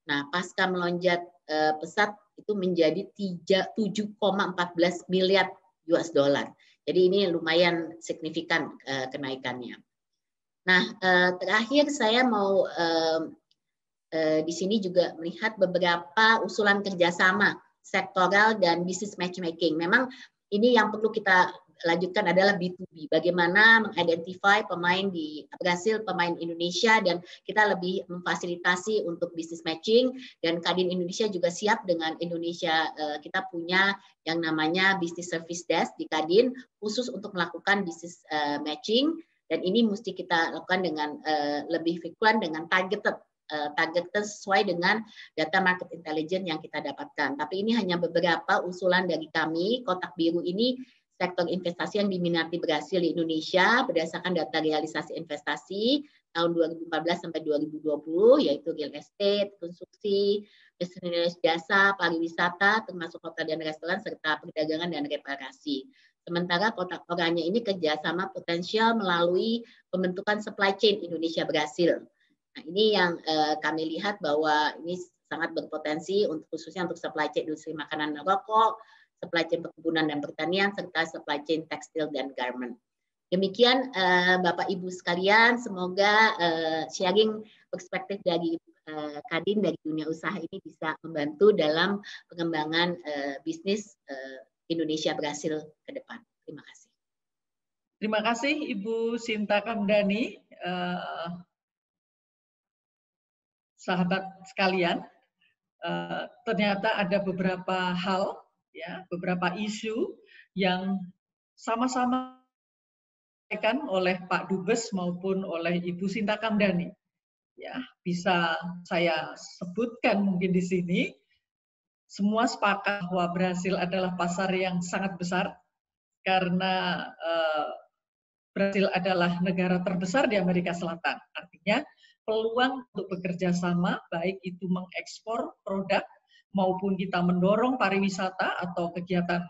Nah, pasca melonjak pesat itu menjadi 7,14 miliar US dollar. Jadi ini lumayan signifikan kenaikannya. Nah, terakhir saya mau di sini juga melihat beberapa usulan kerjasama sektoral dan business matchmaking. Memang ini yang perlu kita lanjutkan adalah B2B. Bagaimana mengidentify pemain di Brasil, pemain Indonesia, dan kita lebih memfasilitasi untuk business matching. Dan Kadin Indonesia juga siap dengan Indonesia. Kita punya yang namanya Business Service Desk di Kadin khusus untuk melakukan business matching. Dan ini mesti kita lakukan dengan lebih frequent, dengan targeted sesuai dengan data market intelligence yang kita dapatkan. Tapi ini hanya beberapa usulan dari kami. Kotak biru ini sektor investasi yang diminati Brasil di Indonesia berdasarkan data realisasi investasi tahun 2014 sampai 2020, yaitu real estate, konstruksi, bisnis jasa, pariwisata, termasuk hotel dan restoran, serta perdagangan dan reparasi. Sementara kotak oranye ini kerjasama potensial melalui pembentukan supply chain Indonesia-Brasil. Nah, ini yang kami lihat bahwa ini sangat berpotensi untuk khususnya untuk supply chain industri makanan dan rokok, supply chain perkebunan dan pertanian, serta supply chain tekstil dan garment. Demikian Bapak Ibu sekalian, semoga sharing perspektif dari Kadin dari dunia usaha ini bisa membantu dalam pengembangan bisnis Indonesia Brasil ke depan. Terima kasih. Terima kasih Ibu Sinta Kamdani. sahabat sekalian, ternyata ada beberapa hal, ya, beberapa isu yang sama-sama disampaikan oleh Pak Dubes maupun oleh Ibu Sinta Kamdhani. Ya, bisa saya sebutkan mungkin di sini. Semua sepakat bahwa Brasil adalah pasar yang sangat besar karena Brasil adalah negara terbesar di Amerika Selatan. Artinya peluang untuk bekerja sama, baik itu mengekspor produk maupun kita mendorong pariwisata atau kegiatan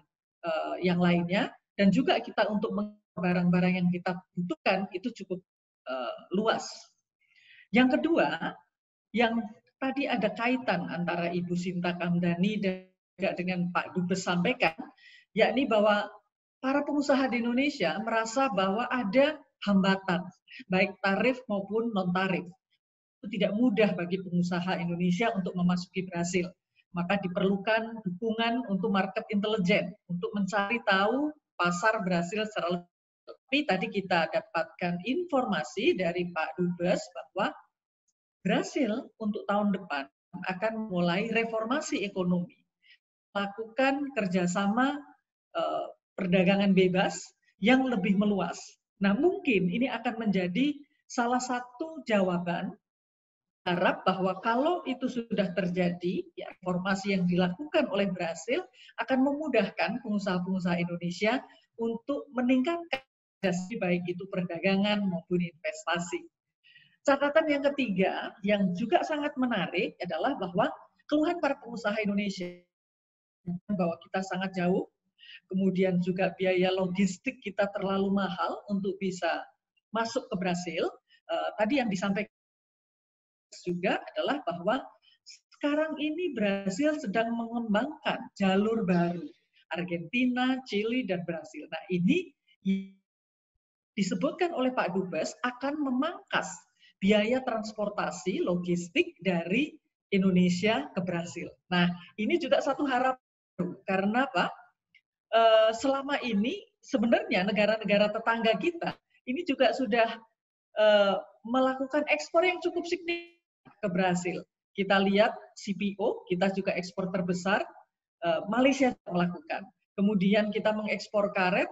yang lainnya, dan juga kita untuk barang-barang yang kita butuhkan itu cukup luas. Yang kedua, yang tadi ada kaitan antara Ibu Sinta Kamdhani dan juga dengan Pak Dubes sampaikan, yakni bahwa para pengusaha di Indonesia merasa bahwa ada hambatan, baik tarif maupun non-tarif. Itu tidak mudah bagi pengusaha Indonesia untuk memasuki Brasil. Maka diperlukan dukungan untuk market intelligence, untuk mencari tahu pasar Brasil secara lebih. Tapi tadi kita dapatkan informasi dari Pak Dubes bahwa Brasil untuk tahun depan akan mulai reformasi ekonomi, melakukan kerjasama perdagangan bebas yang lebih meluas. Nah, mungkin ini akan menjadi salah satu jawaban harap bahwa kalau itu sudah terjadi, ya, reformasi yang dilakukan oleh Brasil akan memudahkan pengusaha-pengusaha Indonesia untuk meningkatkan baik itu perdagangan maupun investasi. Catatan yang ketiga yang juga sangat menarik adalah bahwa keluhan para pengusaha Indonesia bahwa kita sangat jauh, kemudian juga biaya logistik kita terlalu mahal untuk bisa masuk ke Brasil. Tadi yang disampaikan juga adalah bahwa sekarang ini Brasil sedang mengembangkan jalur baru, Argentina, Chili, dan Brasil. Nah, ini disebutkan oleh Pak Dubes akan memangkas biaya transportasi logistik dari Indonesia ke Brasil. Nah, ini juga satu harapan karena Pak, selama ini sebenarnya negara-negara tetangga kita ini juga sudah melakukan ekspor yang cukup signifikan ke Brasil. Kita lihat CPO, kita juga ekspor terbesar, Malaysia melakukan. Kemudian kita mengekspor karet,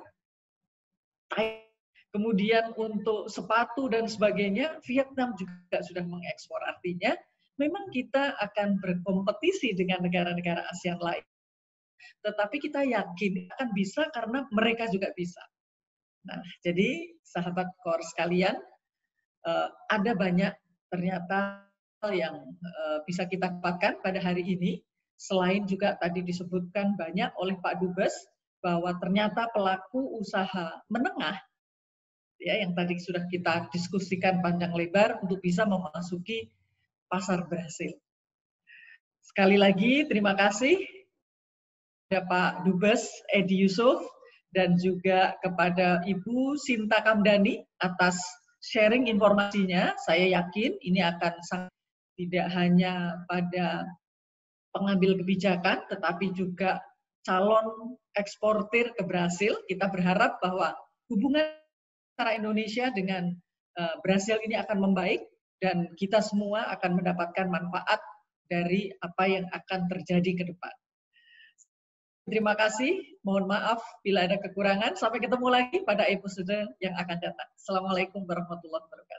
kemudian untuk sepatu dan sebagainya, Vietnam juga sudah mengekspor. Artinya, memang kita akan berkompetisi dengan negara-negara ASEAN lain. Tetapi kita yakin akan bisa karena mereka juga bisa. Nah, jadi sahabat KOR sekalian, ada banyak ternyata yang bisa kita dapatkan pada hari ini. Selain juga tadi disebutkan banyak oleh Pak Dubes, bahwa ternyata pelaku usaha menengah, ya, yang tadi sudah kita diskusikan panjang lebar untuk bisa memasuki pasar Brasil. Sekali lagi terima kasih kepada Pak Dubes Edi Yusuf dan juga kepada Ibu Sinta Kamdhani atas sharing informasinya. Saya yakin ini akan sangat tidak hanya pada pengambil kebijakan, tetapi juga calon eksportir ke Brasil. Kita berharap bahwa hubungan antara Indonesia dengan Brasil ini akan membaik dan kita semua akan mendapatkan manfaat dari apa yang akan terjadi ke depan. Terima kasih, mohon maaf bila ada kekurangan. Sampai ketemu lagi pada episode yang akan datang. Assalamualaikum warahmatullahi wabarakatuh.